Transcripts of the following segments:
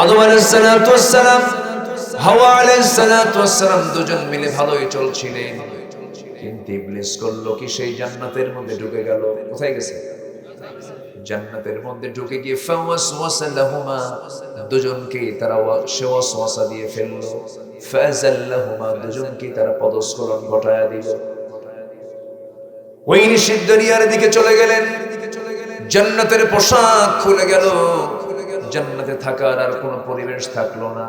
আদম আলাইহিস সালাতু ওয়াস সালাম, হাওয়া আলাইহিস সালাতু ওয়াস সালাম দুজন মিলে ভালোই চলছিলেন, কিন্তু ইবলিস করলো কি, সেই জান্নাতের মধ্যে ঢুকে গেল। কোথায় গেছে? জান্নাতের মধ্যে ঢুকে গিয়ে ফাওয়াসওয়াসা লাহুমা, দুজনকে তারা ওয়াসওয়াসা দিয়ে ফেললো। ফাযাল্লাহুমা, দুজনকে তারা পদস্খলন ঘটায়া দিল। ওই নিষিদ্ধ দুনিয়ার দিকে চলে গেলেন। জান্নাতের পোশাক খুলে গেল, জান্নাতে থাকার আর কোনো পরিবেশ থাকলো না।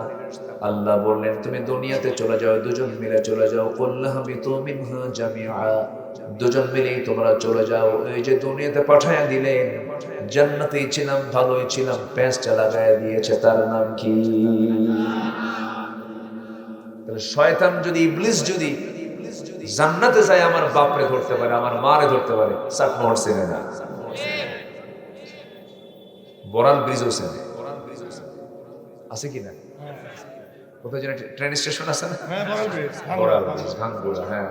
আল্লাহ বললেন, তুমি দুনিয়াতে চলে যাও, দুজন মিলে চলে যাও। কুল্লাহাবিতু মিনহা জামিআ, দুজন মিলেই তোমরা চলে যাও। এই যে দুনিয়াতে পাঠায়া দিলেন, জান্নাতেই ছিলাম, ভালোই ছিলাম, প্যাঁচটা লাগায় দিয়েছে, তার নাম কি? তাহলে শয়তান যদি, ইবলিস যদি জান্নাতে যায়, আমার বাপরে ধরতে পারে, আমার মারে ধরতে পারে, সাক মরছে না। বরাল ব্রিজ আছে কি না? কোথায় যেন ট্রেন স্টেশন আছে না? বরাল ব্রিজ, ভাঙ্গুড়া। হ্যাঁ,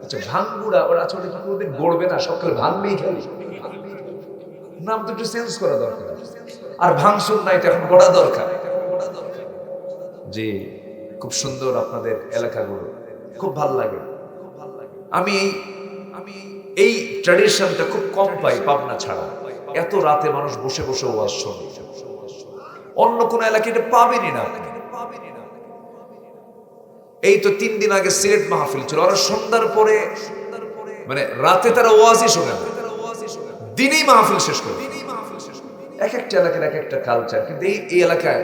আচ্ছা, ভাঙ্গুড়া ওরা আসলে কি কোনোদিন গড়বে না? সকালে ভাঙবেই খালি। নাম তো একটু চেঞ্জ করা দরকার। আর ভাঙসুর নাই তো এখন গড়া দরকার। জি, খুব সুন্দর আপনাদের এলাকাগুলো, খুব ভাল লাগে। আমি এই ট্র্যাডিশনটা খুব কম পাই পাবনা ছাড়া। এত রাতে মানুষ বসে বসে ওয়াজ শোনে, অন্য কোন এলাকায় এটা পাবেনই না আপনি। এই তো 3 দিন আগে সিলেট মাহফিল ছিল, ওরা সন্ধ্যার পরে, মানে রাতে তারা ওয়াজই শোনে না, দিনেই মাহফিল শেষ করে। এক একটা এলাকার এক একটা কালচার। কিন্তু এই এলাকায়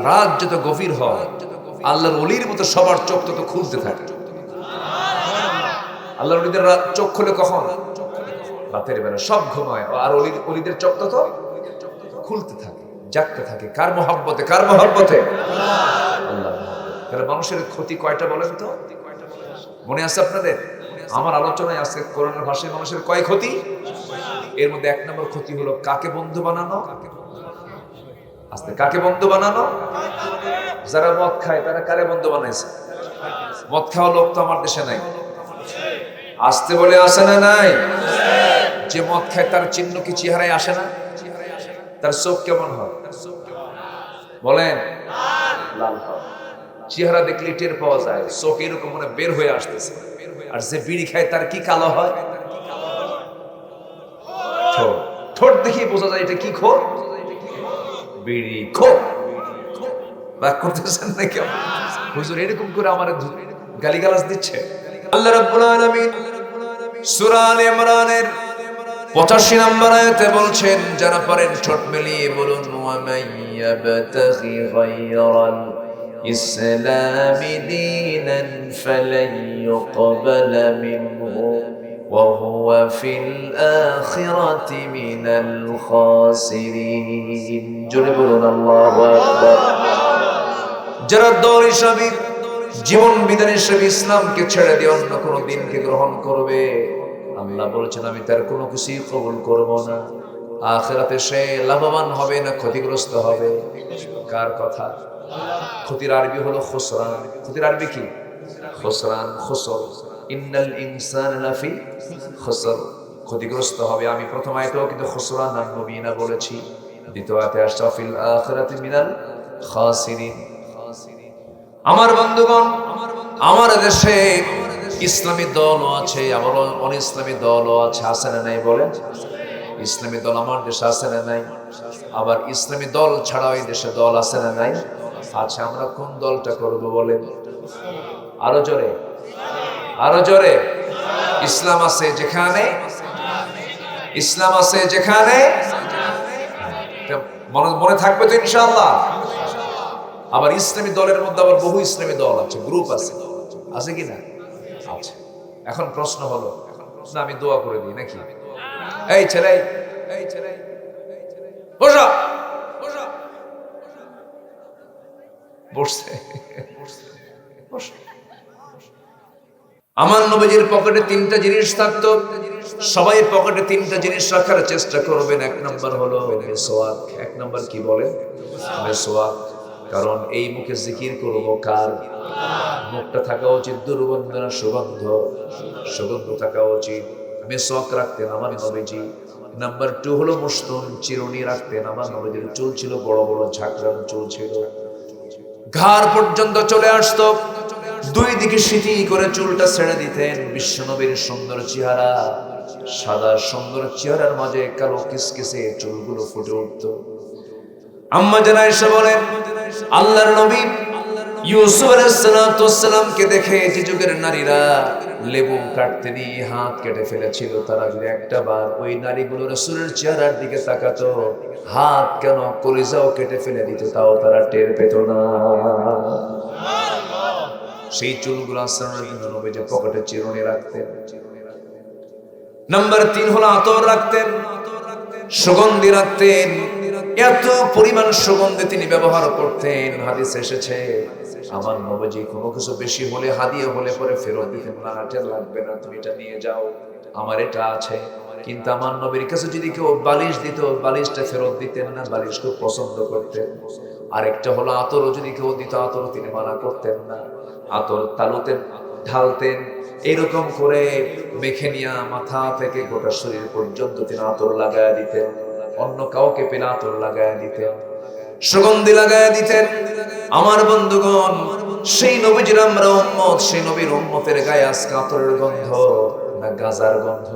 রাত যত গভীর হয়, আল্লাহর ওলির মতো সবার চোখ তত খুলতে থাকে। আল্লাহর ওলিদের চোখ খুলে কখন? রাতের বেলা, সব ঘুমায়, আর ওলিদের চোখ তত খুলতে থাকে, জাগতে থাকে। কার মহব্বতে? কার মহব্বতে? আল্লাহ। তাহলে মানুষের ক্ষতি কয়টা বলেন তো? মনে আছে আপনাদের? আমার আলোচনায় আছে কোরআনের ভাষায় মানুষের কয় ক্ষতি। এর মধ্যে 1 নম্বর ক্ষতি হলো কাকে বন্ধু বানানো। আস্তে, কাকে বন্ধু বানানো? যারা মদ খায় তারা কারে বন্ধু বানাইছে? মদ খাওয়া লোক তো আমার দেশে নাই। আসতে বলে আসে না? নাই। যে মদ খায় তার চিহ্ন কি চেহারায় আসে না? তার চোখ কেমন হয় বলেন? লাল হয়। চেহারা দেখলে টের পাওয়া যায়, চোখ এরকম মানে বের হয়ে আসতেছে। আর যে বিড়ি খায় তার কি কালো হয়? ঠোঁট দেখে বোঝা যায় এটা কি খোর, বিড়ি খোর। রাগ করতেছেন না কেউ? হুজুর এরকম করে আমার গালিগালাজ দিচ্ছে। আল্লাহ রাব্বুল আলামিন সূরা আলে ইমরানের 85 নম্বর আয়াতে বলছেন, যারা পারেন ঠোঁট মিলিয়ে বলুন, ওয়া মাইয়াবতাগি গায়রাল ইসলামি দীনান ফালান ইউকবালা মিনহু ওয়া হুয়া ফিল আখিরাতি মিনাল খাসিরিন। জোরে বলুন আল্লাহু আকবার। যারা দৌড় হিসাবে, জীবন বিধান হিসাবে ইসলামকে ছেড়ে দিয়ে অন্য কোনো দিনকে গ্রহণ করবে, আল্লাহ বলেছেন আমি তার কোনো কিছুই কবুল করব না। আখিরাতে সে লাভবান হবে না ক্ষতিগ্রস্ত হবে। কার কথা? ক্ষতির আরবি হলো খুসরান। ক্ষতির আরবি কি? খুসরান, খুসর। ইন্নাল ইনসানা লাফি খুসর, ক্ষতিগ্রস্ত হবে। আমি প্রথম আয়াতেও কিন্তু খুসরান আর মুবিনা বলেছি, দ্বিতীয় আয়াতে আসছে ফিল আখিরাতি মিনাল খাসিরিন। আমার বন্ধুগণ, আমার দেশে ইসলামী দলও আছে, আবার অনিসলামী দলও আছে। আছে না নাই বলেন? ইসলামী দল আমার দেশে আছে না নাই? আবার ইসলামী দল ছাড়াও এই দেশে দল আছে না নাই? আচ্ছা, আমরা কোন দলটা করব বলেন? আরো জোরে, আরো জোরে। ইসলাম আছে যেখানে, ইসলাম আছে যেখানে, মনে থাকবে তো ইনশাআল্লাহ। আবার ইসলামী দলের মধ্যে আবার বহু ইসলামী দল আছে, গ্রুপ আছে, আছে কি না? আচ্ছা, এখন প্রশ্ন হলো, না আমি দোয়া করে দিই নাকি? এই ছেলে, এই ছেলে, বসা, বসা, বসছে, বসে। আমার নবীজির পকেটে 3টা জিনিস থাকতো, সবাই পকেটে 3টা জিনিস রাখার চেষ্টা করবেন। 1 নম্বর হলো মিসওয়াক। 1 নম্বর কি বলে? মিসওয়াক। কারণ এই মুখে জিকির করব কার? মুখটা থাকা উচিত দুর্গন্ধ না সুগন্ধ? সুগন্ধ থাকা উচিত। মিসওয়াক রাখতেন আমার নবীজি। নাম্বার 2 হলো মুসতুন, চিরুনি রাখতেন। আমার নবীর চুল ছিল বড় বড় ঝাঁকড়ানো চুল ছিল, ঘাড় পর্যন্ত চলে আসতো। দুই দিকে সিটি করে চুলটা ছেড়ে দিতেন। বিশ্বনবীর সুন্দর চেহারা, সাদা সুন্দর চেহারার মাঝে কালো কিসকিসে চুলগুলো ফুটে উঠত। আম্মা জান আয়েশা বলেন, আল্লাহর নবী ইউসুফ আলাইহিস সালামকে দেখে যে যুগের নারীরা লেবু কাটতে নিয়ে হাত কেটে ফেলেছিল, তারা যদি একটা বার ওই নারীগুলো রাসূলের চেহারার দিকে তাকাতো, হাত কেন কলিজাও কেটে ফেলে দিত, তাও তারা টের পেত না। সেই চুলগুলো আশ্রয়ের জন্য নবী যে পকেটে চিরুনি রাখতেন। নাম্বার 3 হলো আতর রাখতেন, সুগন্ধি রাখতেন। এত পরিমাণ সুগন্ধি তিনি ব্যবহার করতেন, হাদিস এসেছে আমার নবীজি কোনো কিছু বেশি হলে, হাদিয়া হলে পরে ফেরত দিতেন না। এটা লাগবে না, তুমি এটা নিয়ে যাও, আমার এটা আছে। কিন্তু আমার নবীর কাছে যদি কেউ বালিশ দিত, বালিশটা ফেরত দিতেন না, বালিশ খুব পছন্দ করতেন। আরেকটা হলো আতরও যদি কেউ দিত, আতরও তিনি মানা করতেন না। আতর তালুতে ঢালতেন, এরকম করে মেখে নিয়ে মাথা থেকে গোটা শরীর পর্যন্ত তিনি আতর লাগায় দিতেন। অন্য কাউকে পেলে আতর লাগায় দিতেন, সুগন্ধি লাগায় দিতেন। আমার বন্ধুগণ, সেই নবীজির আমরা উম্মত, সেই নবীর উম্মতের গায়ে আজকে আতরের গন্ধ না গাজার গন্ধ?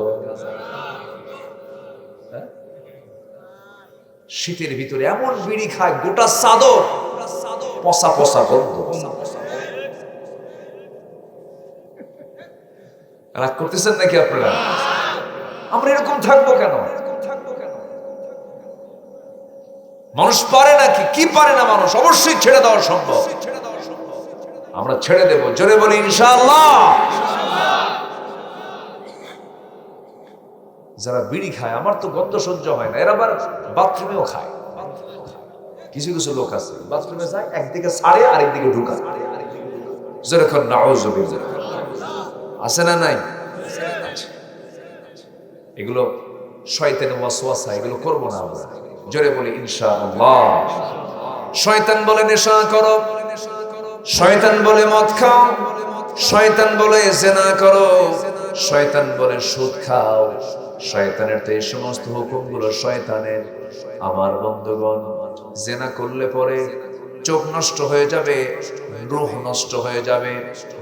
শীতের ভিতরে এমন বিড়ি খায় গোটা চাদর পচা পচা গন্ধ। রাগ করতেছেন নাকি আপনারা? আমরা এরকম থাকবো কেন? মানুষ পারে নাকি? কি পারে না মানুষ? অবশ্যই ছেড়ে দেওয়া সম্ভব। আমরা ছেড়ে দেব, জোরে বলি ইনশাআল্লাহ। যারা বিড়ি খায়, আমার তো গন্ধ সহ্য হয় না, এরা আবার বাথরুমেও খায়। কিছু কিছু লোক আছে বাথরুমে যায়, একদিকে ছাড়ে আরেকদিকে ঢুকায়। যেরকম নাউযুবিল্লাহ আছে না নাই? এগুলো শয়তানের ওয়াসওয়াসা, এগুলো করবো না আমরা। জোরে বলি ইনশাআল্লাহ। শয়তান বলে নেশা করো, শয়তান বলে মদ খাও, শয়তান বলে জিনা করো, শয়তান বলে সুদ খাও। শয়তানের তো এই সমস্ত হুকুমগুলো শয়তানের। আমার বন্ধুগণ, জিনা করলে পরে চোখ নষ্ট হয়ে যাবে, রূহ নষ্ট হয়ে যাবে।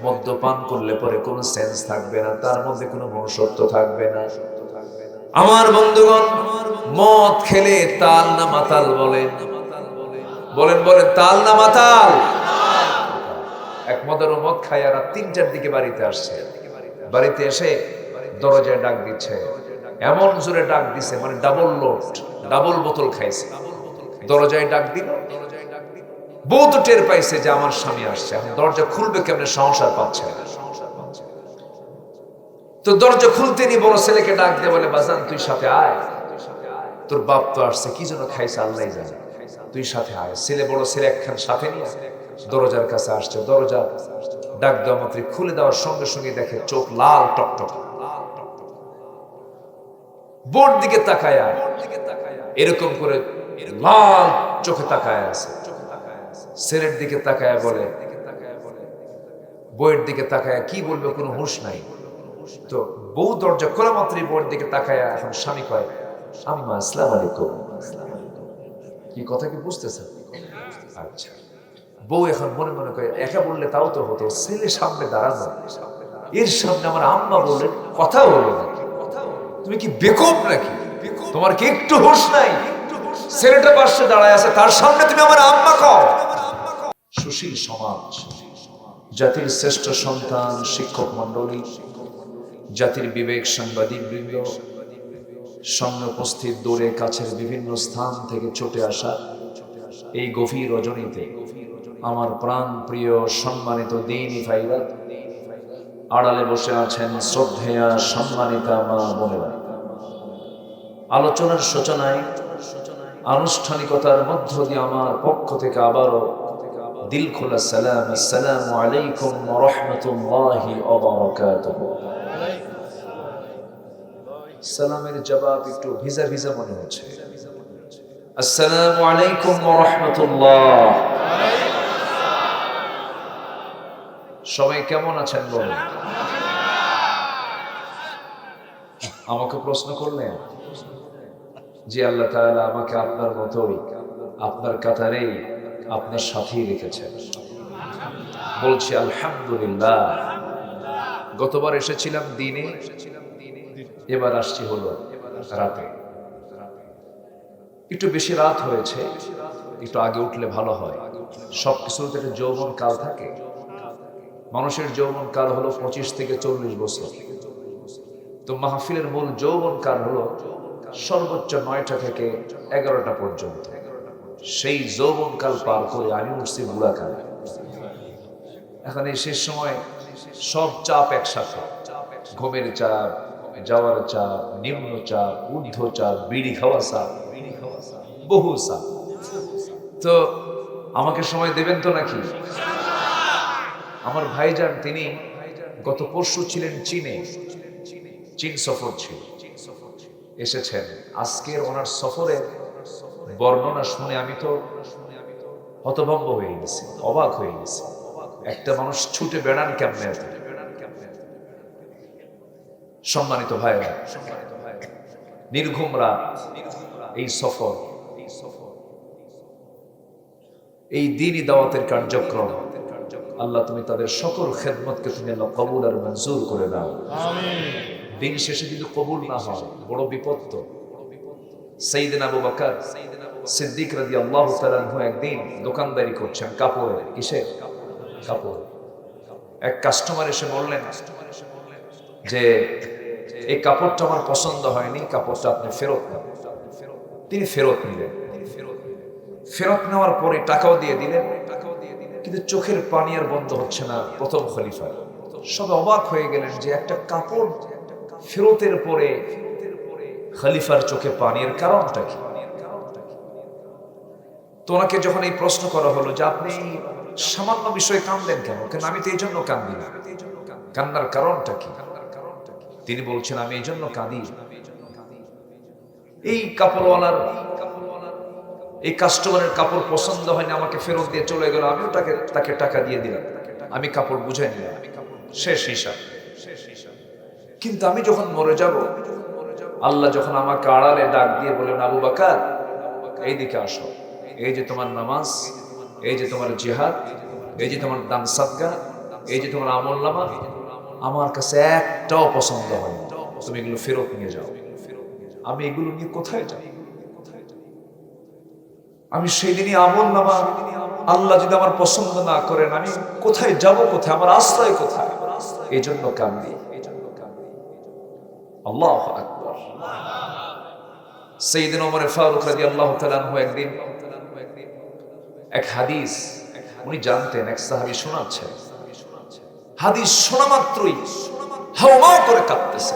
মদ্যপান করলে পরে কোনো সেন্স থাকবে না, তার মধ্যে কোনো মনুষ্যত্ব থাকবে না। আমার বন্ধুগণ, মদ খেলে তাল না মাতাল বলেন? বলেন বলেন, তাল না মাতাল? এক মদের মদ খায় আর 3টার দিকে বাড়িতে আসছে। বাড়িতে এসে দরজায় ডাক দিচ্ছে, এমন জোরে ডাক দিছে মানে ডাবল লোড, ডাবল বোতল খাইছে। দরজায় ডাক দিল, বউ তো টের পাইছে যে আমার স্বামী আসছে, এখন দরজা খুলবে কেমনে, সংসার পাচ্ছে না। তো দরজা খুলতে নি বড় ছেলেকে ডাক দিয়ে বলে, বাজান তুই সাথে আয়, তোর বাপ তো আসছে, কি জন্য খাইছে আল্লাহ জানে, তুই সাথে আয়। ছেলে বড় ছেলে একখান সাথে নিয়ে দরজার কাছে আসছে। দরজা ডাক দেওয়া মাত্র খুলে দেওয়ার সঙ্গে সঙ্গে দেখে চোখ লাল টকটক। বোর দিকে তাকায়, এরকম করে লাল চোখে তাকায় আছে। ছেলের দিকে তাকায় বলে, বউয়ের দিকে তাকায় কি বলবে কোনো হুঁশ নাই। তো বউ দরজা খোলা মাত্রই বউয়ের দিকে তাকায়, এখন স্বামী কয়, আমি মা আসসালামু আলাইকুম। কি কথা কি বুঝতেছেন? আচ্ছা। বউ এখন মনে মনে করে, একা বললে তাও তো হতো, ছেলে সামনে দাঁড়ানো, এর সামনে আমার আম্মা বললে কথা বলো না, তুমি কি বেকুব নাকি? তোমার কি একটু হুঁশ নাই? ছেলেটা পাশে দাঁড়ায় আছে, তার সামনে তুমি আমার আম্মা কও। সুশীল সমাজ, জাতির শ্রেষ্ঠ সন্তান শিক্ষক মন্ডলী, জাতির বিবেক সাংবাদিক বৃন্দ, সামনে উপস্থিত দূরে কাছের বিভিন্ন স্থান থেকে ছুটে আসা এই গভীর রজনীতে আমার প্রাণ প্রিয় সম্মানিত দ্বীনি ভাইরা, আড়ালে বসে আছেন শ্রদ্ধেয়া সম্মানিতা মা বোনেরা। আলোচনার সূচনায় আনুষ্ঠানিকতার মধ্য দিয়ে আমার পক্ষ থেকে আবারও দিল খোলা সালাম, আসসালামু আলাইকুম ওয়া রাহমাতুল্লাহি ওয়া বারাকাতুহু। সালামের জবাব একটু ভিজা ভিজা মনে হচ্ছে। আসসালামু আলাইকুম ওয়া রাহমাতুল্লাহ। সবাই কেমন আছেন বলুন? আমাকে প্রশ্ন করলেন, যে আল্লাহ তাআলা আমাকে আপনার মতোই আপনার কাতারেই আপনার সাথেই রেখেছেন। বলছি আলহামদুলিল্লাহ। গতবার এসেছিলাম দিনে, এবার আসছি হলো রাতে। একটু বেশি রাত হয়েছে, একটু আগে উঠলে ভালো হয়। সবকিছুতে একটা যৌবন কাল থাকে। মানুষের যৌবন কাল হলো 25 থেকে 40 বছর। তো মাহফিলের মূল যৌবন কাল হলো সর্বোচ্চ 9টা থেকে 11টা পর্যন্ত। সেই যৌবন কাল পার করে আমি উঠছি বুড়া কালে। এখন এই শেষ সময় সব চাপ একসাথে, ঘুমের চাপ, যাওয়ার চাপ, নিম্ন চাপ, ঊর্ধ্ব চাপ, বিড়ি খাওয়া চাপ, বহু চাপ। তো আমাকে সময় দেবেন তো নাকি? আমার ভাইজান তিনি গত পরশু ছিলেন চীনে, চীন সফর ছিল, এসেছেন। আজকের ওনার সফরের বর্ণনা শুনে আমি তো হতভম্ব হয়ে গেছি, অবাক হয়ে গেছি। একটা মানুষ ছুটে বেড়ান কেমনে? সম্মানিত ভাইরা, নির্ঘুম রাত, এই সফর, এই দ্বীনি দাওয়াতের কার্যক্রম, আল্লাহ তুমি তাদের সকল খেদমতকে তুমি আল্লাহ কবুল আর মঞ্জুর করে দাও। দিন শেষে যদি কবুল না হয় বড় বিপদ। সাইয়েদনা আবু বকর সিদ্দিক রাদিয়াল্লাহু তাআলা আনহু একদিন দোকানদারি করছেন কাপড়ের। কিসের? কাপড়। এক কাস্টমার এসে বললেন যে এই কাপড়টা আমার পছন্দ হয়নি, কাপড়টা আপনি ফেরত নেন। তিনি ফেরত নিলেন। ফেরত নেওয়ার পরে টাকাও দিয়ে দিলেন, কিন্তু চোখের পানি আর বন্ধ হচ্ছে না। প্রথম খলিফা সবে অবাক হয়ে গেলেন যে একটা কাপড় ফেরতের পরে খলিফার চোখে পানির কারণটা কি? তো ওনাকে যখন এই প্রশ্ন করা হলো যে আপনি সামান্য বিষয়ে কাঁদলেন কেন? কেন আমি তো এই জন্য কাঁদি না, কান্নার কারণটা কি? তিনি বলছেন আমি এই জন্য কাঁদি, এই কাপড়ওয়ালার, এই কাস্টমারের কাপড় পছন্দ হয়নি, আমাকে ফেরত দিয়ে চলে গেল, আমিও তাকে টাকা দিয়ে দিলাম, আমি কাপড় বুঝাই নিলাম, শেষ হিসাব। কিন্তু আমি যখন মরে যাব, আল্লাহ যখন আমাকে আড়ালে ডাক দিয়ে বলেন আবু বকর এইদিকে আসো, এই যে তোমার নামাজ, এই যে তোমার জিহাদ, এই যে তোমার দান সাদকা, এই যে তোমার আমলনামা, আমার কাছে একটাও পছন্দ হয় না, তুমি এগুলো ফেরত নিয়ে যাও। আমি এগুলো নিয়ে কোথায় যাই? আমি সেই দিনই আমলনামা আল্লাহ যদি আমার পছন্দ না করেন, আমি কোথায় যাব? কোথায় আমার আশ্রয়? কোথায়? এই জন্য কান্দি। আল্লাহু আকবার। সাইয়েদনা ওমর ফারুক রাদিয়াল্লাহু তাআলা আনহু একদিন এক হাদিস উনি জানতেন, এক সাহাবী শোনাচ্ছেন, হাদিস শোনা মাত্রই হাওমাও করে কাঁদতেছে,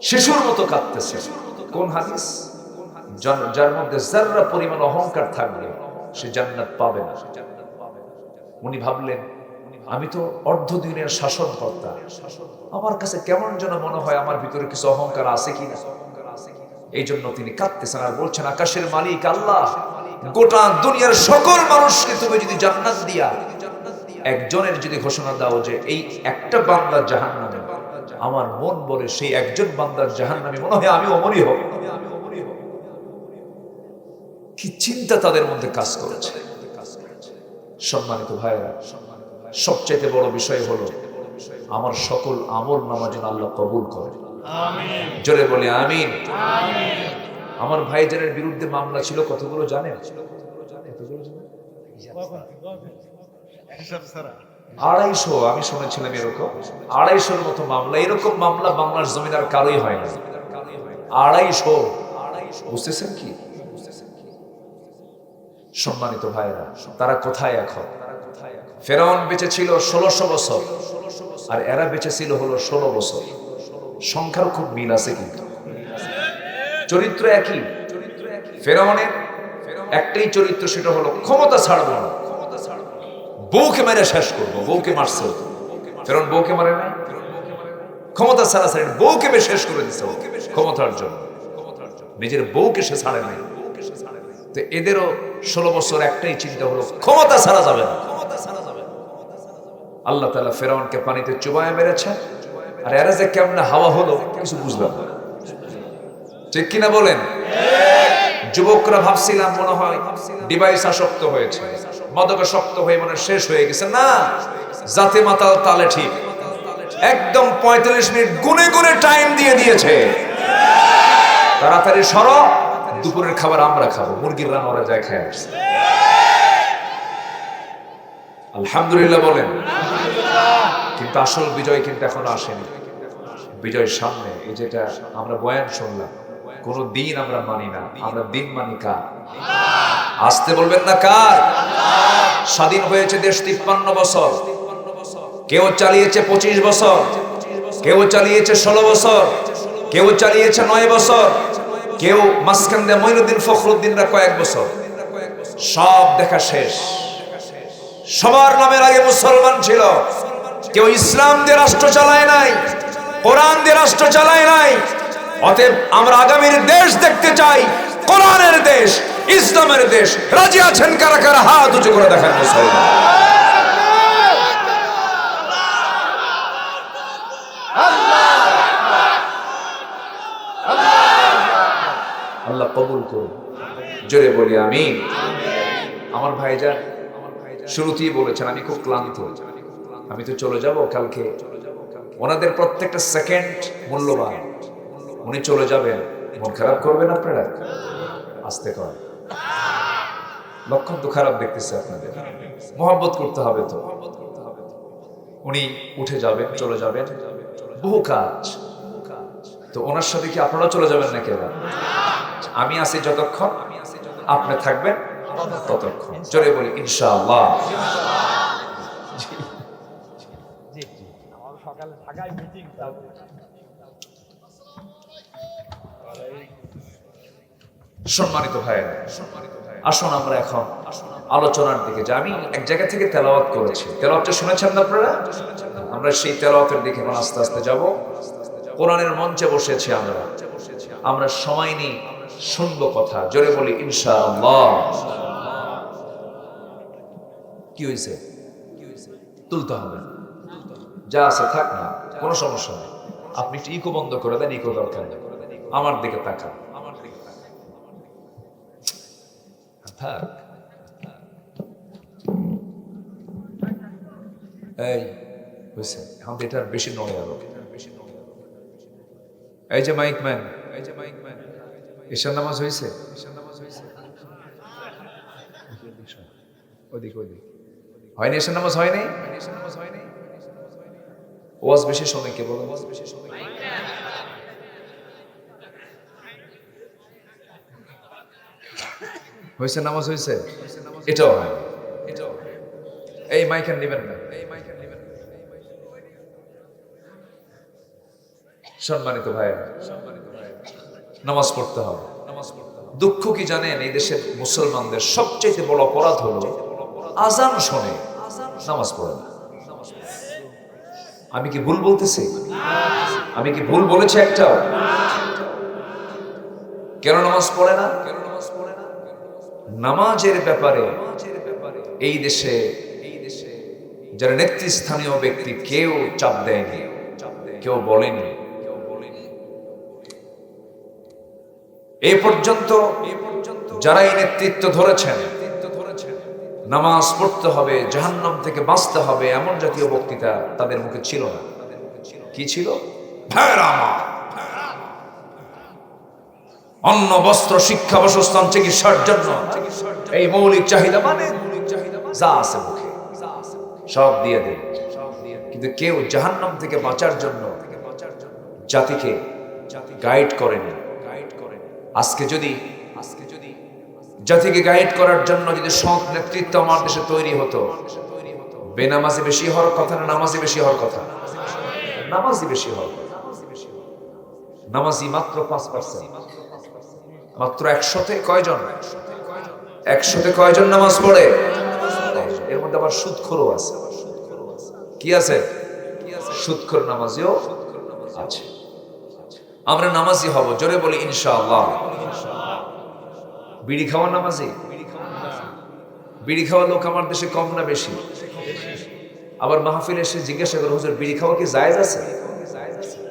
শিশুর মতো কাঁদতেছে। কোন হাদিস? যার মধ্যে যাররা পরিমাণ অহংকার থাকবে সে জান্নাত পাবে না। উনি ভাবলেন আমি তো অর্ধদিনের শাসনকর্তা, আমার কাছে কেমন যেন মনে হয় আমার ভিতরে কিছু অহংকার আছে কিনা। এই জন্য তিনি কাঁদতেছেন আর বলছেন আকাশের মালিক আল্লাহ, গোটা দুনিয়ার সকল মানুষকে তুমি যদি জান্নাত দিয়া একজনের যদি ঘোষণা দাও যে এই একটা বান্দা জাহান্নামে, আমার মন বলে সেই একজন বান্দার জাহান্নামে মনে হয় আমি অমরই হব। কি চিন্তা তাদের মধ্যে কাজ করেছে। সম্মানিত ভাইরা, সবচেয়ে বড় বিষয় হলো আমার সকল আমল নামা যেন আল্লাহ কবুল করে। জোরে বলে আমিন। আমার ভাইজানের বিরুদ্ধে মামলা ছিল কতগুলো জানেন? 250। আমি শুনেছিলাম এরকম 250-র মতো মামলা। এরকম মামলা বাংলার জমিন আর কারোই হয় না। 250। বুঝতেছেন কি? সম্মানিত ভাইরা, তারা কোথায় এখন? ফেরাউন বেঁচে ছিল 1600 বছর, আর এরা বেঁচে ছিল হলো 16 বছর। সংখ্যার খুব মিল আছে, কিন্তু চরিত্র একই। ফেরাউনের একটাই চরিত্র, সেটা হলো ক্ষমতা ছাড়বো না, বউকে মেরে শেষ করবো। বউকে মারছে ফেরাউন, বউকে মারে নাই, ক্ষমতা ছাড়া ছাড়েন, বউকে মেরে শেষ করে দিচ্ছে ক্ষমতার জন্য, নিজের বউকে সে ছাড়ে নাই। তো এদেরও 16 বছর একটাই চিন্তা হলো ক্ষমতা ছাড়া যাবে না। আল্লাহ তাআলা ফেরাউনকে পানিতে চুবায় মেরেছে, আর এরা যে কেমনে হাওয়া হলো কিছু বুঝলাম না। ঠিক কিনা বলেন? যুবকরা ভাবছিলাম মনে হয় ডিভাইস আসক্ত হয়েছে, মাদকাসক্ত হয়ে মনে শেষ হয়ে গেছে। না, জাতে মাতাল তালে ঠিক, একদম 45 মিনিট গুনে গুনে টাইম দিয়ে দিয়েছে। তাড়াতাড়ি সরো, দুপুরের খাবার আমরা খাবো, মুরগির রান্না ওরা যায় খায় আসছে। আলহামদুলিল্লাহ বলেন। কিন্তু আসল বিজয় কিন্তু এখনো আসেনি। বিজয় সামনে। এই যেটা আমরা বয়ান শুনলাম, কোন দিন আমরা মানি না, আমরা দিন মানি কার? আসতে বলবেন না কার? স্বাধীন হয়েছে দেশ 53 বছর, কেউ চালিয়েছে 25 বছর, কেউ চালিয়েছে 16 বছর, কেউ চালিয়েছে 9 বছর, কেউ মাঝখান দিয়ে মঈনুদ্দিন ফখরুদ্দিনরা কয়েক বছর। সব দেখা শেষ। সবার নামের আগে মুসলমান ছিল। কেউ ইসলাম দিয়ে রাষ্ট্র চালায় নাই, কোরআন দিয়ে রাষ্ট্র চালায় নাই। অতএব আমরা আগামীর দেশ দেখতে চাই, কোরআনের দেশ, ইসলামের দেশ। রাজি আছেন কারা কারা? হাত উঁচু করে দেখান মুসলমান। আল্লাহ কবুল করুন, জোরে বলি আমিন। আমার ভাইজান শুরুতেই বলেছেন আমি খুব ক্লান্ত, আমি তো চলে যাব কালকে। ওনাদের প্রত্যেকটা সেকেন্ড মূল্যবান। উনি চলে যাবেন, মন খারাপ করবেন আপনারা? আসতে করেন, লক্ষণ তো খারাপ দেখতেছে আপনাদের। মহব্বত করতে হবে তো। উনি উঠে যাবেন, চলে যাবেন, বহু কাজ। তো ওনার সাথে কি আপনারা চলে যাবেন নাকি? আমি আছি যতক্ষণ, আপনি থাকবেন ততক্ষণ। জোরে বলি ইনশাআল্লাহ। সম্মানিত ভাইয়েরা, আসুন আমরা এখন আলোচনার দিকে যাই। আমি এক জায়গা থেকে তেলাওয়াত করেছি, তেলাওয়াতটা শুনেছেন না আপনারা? আমরা সেই তেলাওয়াতের দিকে এখন আস্তে আস্তে যাব। কোরআনের মঞ্চে বসেছি আমরা, আমরা সময় নেই, শুনবো কথা। জোরে বলি ইনশাআল্লাহ। কি হয়েছে? তুলতে হবে, যা আছে থাক না, কোনো সমস্যা নেই। আপনি ইকো বন্ধ করে দেন, ইকো দরকার নেই। আমার দিকে তাকান, থাক। এই হয়েছে, এখন এটার বেশি নয় আরো। এই যে মাইক ম্যান, ঈশান নামাজ হয়েছে? হয়নি? ঈশান নামাজ হয়নি? ওয়াজ বেশি শোনে কে বলো? হয়েছে? নামাজ হয়েছে? এটাও হয়। এই মাইক নেবেন না। সম্মানিত ভাই, নামাজ পড়তে হবে। দুঃখ কি জানেন? এই দেশের মুসলমানদের সবচেয়ে বড় অপরাধ হলো আজান শোনে, নামাজ পড়ে না। আমি কি ভুল বলতেছি? আমি কি ভুল বলেছি একটাও? কেন নামাজ পড়ে না? নামাজের ব্যাপারে এই দেশে যারা নেতৃস্থানীয় ব্যক্তি কেউ চাপ দেয়নি, কেউ বলেনি। এই পর্যন্ত যারা এই নেতৃত্ব ধরেছেন, নামাজ পড়তে হবে, জাহান্নাম থেকে বাঁচতে হবে, এমন জাতীয় বক্তৃতা তাদের মুখে ছিল না। কি ছিল? অন্ন, বস্ত্র, শিক্ষা, বাসস্থান, চিকিৎসার জন্য এই মৌলিক চাহিদা মানে যা আছে মুখে সব দিয়ে দেন। কিন্তু কেউ জাহান্নাম থেকে বাঁচার জন্য জাতিকে গাইড করেনি। আজকে যদি জাতিকে গাইড করার জন্য যদি সৎ নেতৃত্ব আমার দেশে তৈরি হতো, বেনামাজি বেশি হওয়ার কথা না নামাজি বেশি হওয়ার কথা? নামাজি বেশি হওয়ার কথা। নামাজি মাত্র 5%। মাত্র 100-তে কয়জন? 100-তে কয়জন নামাজ পড়ে? এর মধ্যে আবার সুদখোরও আছে। কি আছে? সুদখোর নামাজিও আছে। আমরা নামাজি হব, জোরে বলি ইনশাআল্লাহ। বিড়ি খাওয়া নামাজি? বিড়ি খাওয়া লোক আমার দেশে কম না বেশি? আবার মাহফিলে এসে জিজ্ঞাসা করে, হুজুর বিড়ি খাওয়া কি জায়েজ আছে?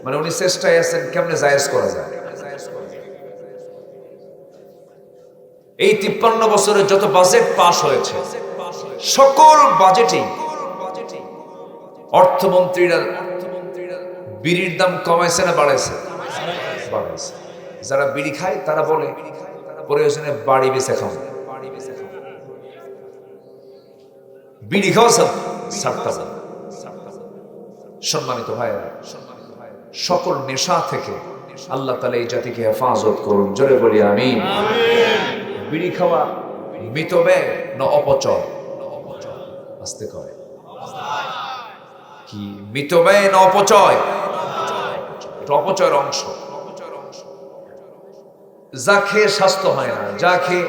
মানে উনি চেষ্টায় আছেন কেমনে জায়েজ করা যায়। এই 53 বছরে যত বাজেট পাস হয়েছে সকল বাজেটেই অর্থমন্ত্রীরা বিড়ির দাম কমাইছে না বাড়াইছে? বাড়াইছে। যারা বিড়ি খায় তারা বলে প্রয়োজনে বাড়ি বেঁচে খাও, বিড়ি খাও ছাড়তে হবে। সম্মানিত ভাইয়েরা, সকল নেশা থেকে আল্লাহ তাআলা এই জাতিকে হেফাজত করুন, জোরে বলি আমিন। বিড়ি খাওয়া মিতব্যয় না অপচয়? আস্তে কয় কি, মিতব্যয় না অপচয়? এটা অপচয়ের অংশ। যা খেয়ে স্বাস্থ্য হয় না, যা খেয়ে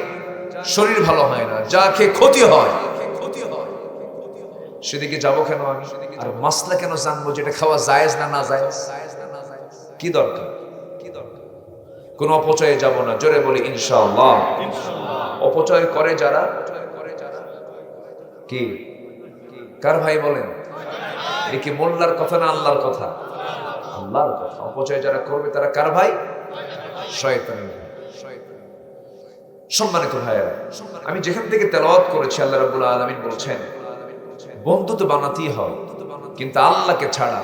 শরীর ভালো হয় না, যা খেয়ে ক্ষতি হয়, সেদিকে যাবো কেন আমি? আর মাসলা কেন জানবো যেটা খাওয়া জায়েজ না না জায়েজ? কি দরকার? কোন অপচয়ে যাব না, জোরে বলি ইনশাআল্লাহ। অপচয় করে যারা, কি কার ভাই বলেন? এ কি মোল্লার কথা না আল্লাহর কথা? আল্লাহর কথা। অপচয় যারা করবে তারা কার ভাই? শয়তানের ভাই। সম্মানিত ভাইয়েরা, আমি যেখান থেকে তেলাওয়াত করেছি আল্লাহ রাব্বুল আলামিন বলছেন বন্ধু তো বানাতেই হয়, কিন্তু আল্লাহকে ছাড়া,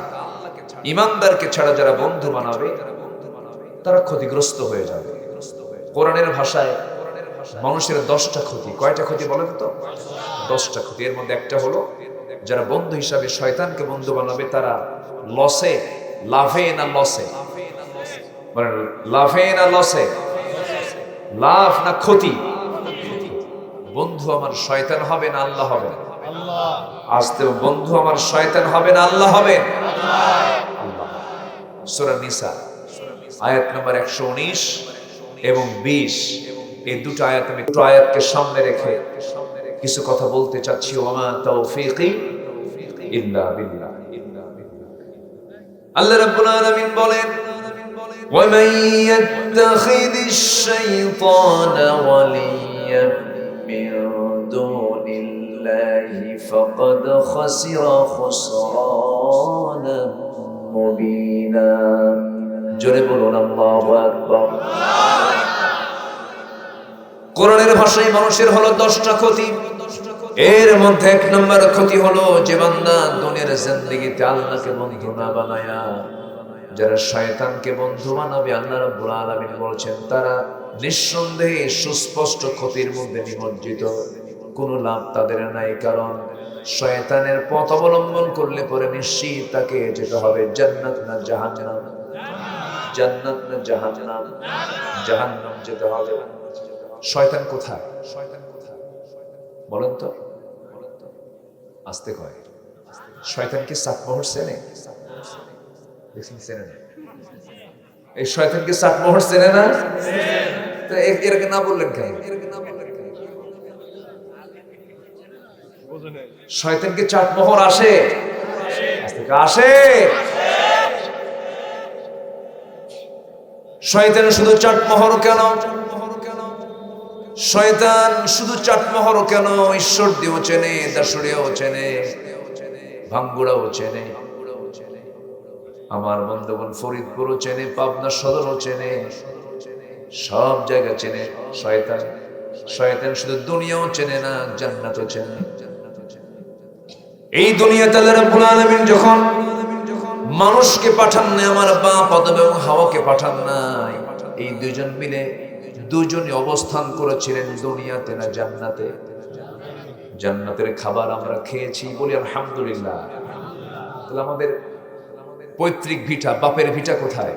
ইমানদারকে ছাড়া যারা বন্ধু বানাবে তারা ক্ষতিগ্রস্ত হয়ে যাবে। কোরআনের ভাষায় মানুষের 10টা ক্ষতি। কয়টা ক্ষতি বলেন তো? 10টা ক্ষতি। এর মধ্যে একটা হলো যারা বন্ধু হিসাবে শয়তানকে বন্ধু বানাবে তারা লসে, লাভে না লসে? বলেন লাভে না লসে? লাভ না ক্ষতি? বন্ধু আমার শয়তান হবে না আল্লাহ হবে? আস্তে, বন্ধু আমার শয়তান হবে না আল্লাহ হবে? সূরা নিসা আয়াত নম্বর 119 এবং 20, এই দুটো আয়াত, আমি দুটো আয়াতকে সামনে রেখে কিছু কথা বলতে চাচ্ছি। ওয়ামা তাওফীকি ইল্লা বিল্লাহ। আল্লাহ রাব্বুল আলামিন বলেন وَمَن يَتَّخِذِ الشَّيْطَانَ وَلِيًّا مِّن دُونِ اللَّهِ فَقَدْ خَسِرَ خُسْرَانًا مُّبِينًا। জোরে বলুন আল্লাহু আকবার। কোরআনের ভাষায় মানুষের হলো 10টা ক্ষতি। এর মধ্যে 1 নম্বর ক্ষতি হলো যে বান্দা দুনিয়ার জিন্দেগিতে আল্লাহকে বন্ধু না বানায়া যারা শয়তানকে বন্ধু বানাবে, আল্লাহ রাব্বুল আলামিন বলছেন তারা নিঃসন্দেহে সুস্পষ্ট ক্ষতির মধ্যে নিমজ্জিত। কোনো লাভ তাদের নাই, কারণ শয়তানের পথ অবলম্বন করলে পরে নিশ্চিত তাকে যেতে হবে জান্নাত না জাহান্নাম? জান্নাত না জাহান্নাম? জাহান্নাম যেতে হবে। শয়তান কোথায়? বলেন তো, আস্তে কয়। শয়তান কি চাটমোহর চেনে? দেখছেন চেনে না? এই শয়তানকে চাটমোহর চেনে না? তো এরকে না বললেন কেন? শয়তানকে চাটমোহর আসে? আসে। শয়তান শুধু চাটমোহর কেন? শয়তান শুধু চাটমোহর কেন? ঈশ্বর দিয়েও চেনে, দাসুরিয়াও চেনে, ভাঙ্গুড়াও চেনে, আমার বন্ধুগণ ফরিদপুরও চেনে, পাবনা সদরও চেনে, সব জায়গা চেনে শয়তান। শয়তান শুধু দুনিয়াও চেনে না, জান্নাতও চেনে। এই দুনিয়াতে আল্লাহ রাব্বুল আলামিন যখন মানুষকে পাঠান নাই, আমার বাপ আদম এবং হাওয়াকে পাঠান নাই, এই দুইজন মিলে দুজনই অবস্থান করেছিলেন দুনিয়াতে না জান্নাতে? জান্নাতের খাবার আমরা খেয়েছি, বলি আলহামদুলিল্লাহ। তাহলে আমাদের পৈতৃক ভিটা, বাপের ভিটা কোথায়?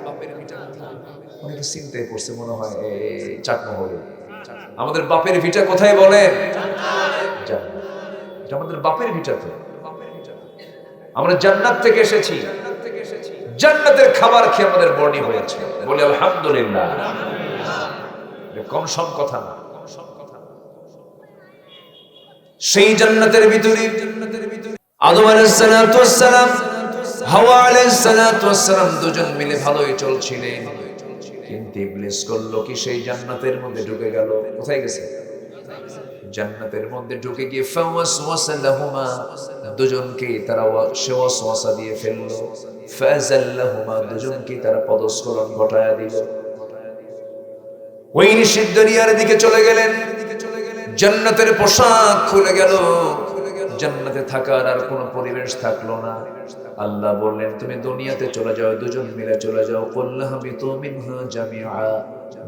অনেকে চিন্তায় পড়ছে মনে হয় চাটমোহরে। আমাদের বাপের ভিটা কোথায় বলেন? এটা আমাদের বাপের ভিটা। তো আমরা জান্নাত থেকে এসেছি, জান্নাতের খাবার খেয়ে আমাদের বর্ণি হয়েছে, বলি আলহামদুলিল্লাহ। কম সম কথা না। সেই জান্নাতের ভিতরে আদম আলাইহিস সালাতু ওয়াস সালাম, হাওয়া আলাইহিস সালাতু ওয়াস সালাম দুজন মিলে ভালোই চলছিলেন, কিন্তু ইবলিস করলো কি? সেই জান্নাতের মধ্যে ঢুকে গেল। কোথায় গেছে? জান্নাতের মধ্যে ঢুকে গিয়ে ফাওয়াসওয়াসা লাহুমা, দুজনকে তারা ওয়াসওয়াসা দিয়ে ফেললো। ফাযাল্লাহুমা, দুজনকে তারা পদস্খলন ঘটায়া দিল। ওই নিষিদ্ধ দুনিয়ার দিকে চলে গেলেন। জান্নাতের পোশাক খুলে গেল, জান্নাতে থাকার আর কোনো পরিবেশ থাকলো না। আল্লাহ বললেন তুমি দুনিয়াতে চলে যাও, দুজন মিলে চলে যাও। কুল্লাহাবিতু মিনহা জামিআ,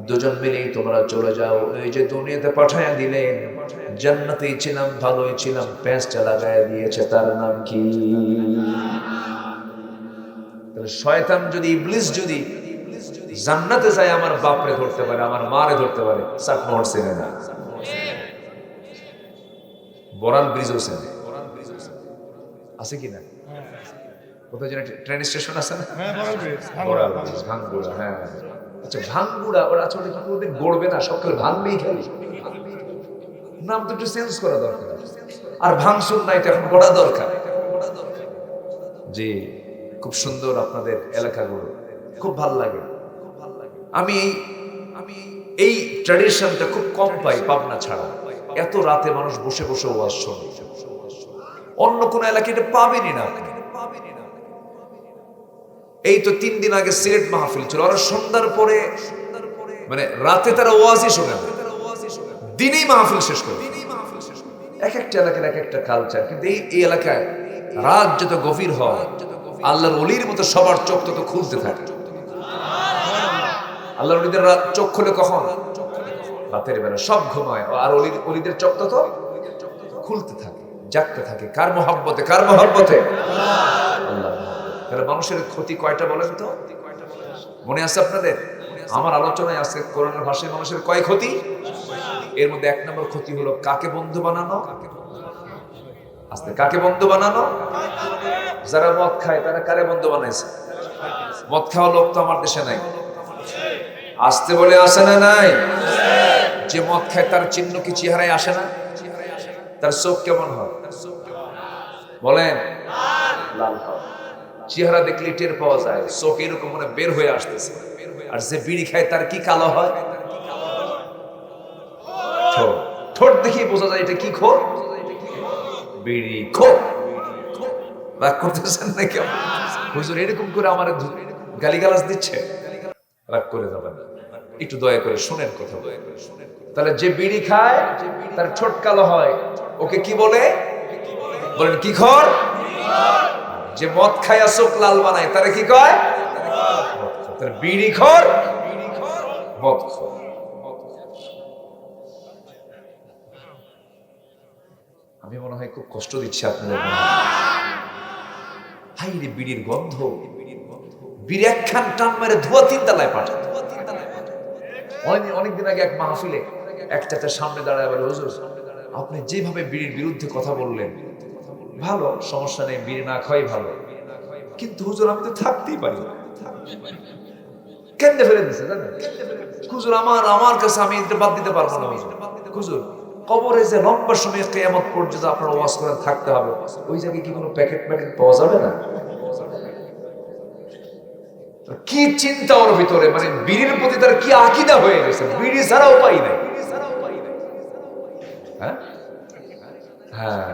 দুজন মিলেই তোমরা চলে যাও। এই যে দুনিয়াতে পাঠায়া দিলেন, জান্নাতেই ছিলাম, ভালোই ছিলাম, প্যাঁচটা লাগায় দিয়েছে, তার নাম কি? তাহলে শয়তান যদি, ইবলিস যদি জান্নাতে যায় আমার বাপরে ধরতে পারে, আমার মারে ধরতে পারে, চাকমোহর চেনে না, বরাল ব্রিজও চেনে, আছে কি না? কোথায় যেন ট্রেন স্টেশন আছে না, বরাল ব্রিজ, ভাঙ্গুড়া। হ্যাঁ আচ্ছা, ভাঙ্গুড়া ওরা আসলে কি কোনোদিন গড়বে না, সকালে ভাঙবেই খালি। নাম তো একটু চেঞ্জ করা দরকার, আর ভাঙচুর নাই তো এখন গড়া দরকার। জি, খুব সুন্দর আপনাদের এলাকাগুলো, খুব ভাল লাগে। আমি এই ট্র্যাডিশনটা খুব কম পাই পাবনা ছাড়া। এত রাতে মানুষ বসে বসে ওয়াজ শোনে, অন্য কোন এলাকায় এটা পাবেনই না আপনি। এই তো 3 দিন আগে সিলেট মাহফিল ছিল, ওরা সন্ধ্যার পরে মানে রাতে তারা ওয়াজই শোনে না, দিনেই মাহফিল শেষ করে। এক একটা এলাকার এক একটা কালচার, কিন্তু এই এলাকায় রাত যত গভীর হয়, আল্লাহর ওলির মতো সবার চোখ তত খুলতে থাকে। আল্লাহর ওলিদের চোখ খুলে কখন? রাতের বেলা, সব ঘুমায়, আর ওলিদের চোখ তত খুলতে থাকে, জাগতে থাকে। কার মহব্বতে? কার মহব্বতে? আল্লাহ। তাহলে মানুষের ক্ষতি কয়টা বলেন তো? মনে আছে আপনাদের? আমার আলোচনায় আছে কোরআনের ভাষায় মানুষের কয় ক্ষতি? এর মধ্যে 1 নম্বর ক্ষতি হলো কাকে বন্ধু বানানো। আস্তে, কাকে বন্ধু বানানো? যারা মদ খায় তারা কারে বন্ধু বানাইছে? মদ খাওয়া লোক তো আমার দেশে নাই। আসতে বলে আসে না? নাই। যে মদ খায় তার চিহ্ন কি চেহারায় আসে না? তার চোখ কেমন হয় বলেন? লাল হয়। চেহারা দেখলে টের পাওয়া যায়, চোখ এরকম মানে বের হয়ে আসতেছে। আর যে বিড়ি খায় তার কি কালো হয়? ঠোঁট দেখে বোঝা যায় এটা কি খোর? বিড়ি খোর। রাগ করতেছেন না কেউ? হুজুর এরকম করে আমার গালিগালাজ দিচ্ছে, রাগ করে যাবেন না, একটু দয়া করে শুনেন কথা। তাহলে যে বিড়ি খায় তার ঠোঁট কালো হয়, ওকে কি বলে? বলেন কি খোর? যে মদ খায় চোখ লাল বানায় তারে কি কয়? তার বিড়ি খোর, মদ খোর। আমি মনে হয় খুব কষ্ট দিচ্ছি আপনাদের। হাই রে বিড়ির গন্ধ, বিড়ি একখান টান মেরে ধোয়া 3 তলায় পাঠায়। অনেকদিন আগে এক মাহফিলে এক চাচার সামনে দাঁড়ায় বলে, হুজুর আপনি যেভাবে বিড়ির বিরুদ্ধে কথা বললেন, ভালো, সমস্যা নেই, বিড়ি না খাওয়াই ভালো, কিন্তু হুজুর আমি তো থাকতেই পারি না। কেন্দ্রে ফেলে দিচ্ছে জানেন হুজুর, আমার কাছে আমি এটা বাদ দিতে পারবো না। হুজুর কবরে যে লম্বা সময় কিয়ামত পর্যন্ত আপনার ওয়াজ করে থাকতে হবে, ওই জায়গায় কি কোনো প্যাকেট পাওয়া যাবে না? কি চিন্তা ওর ভিতরে, মানে বিড়ির প্রতি তার কি আকীদা হয়ে গেছে, বিড়ি ছাড়া উপায় নাই। হ্যাঁ,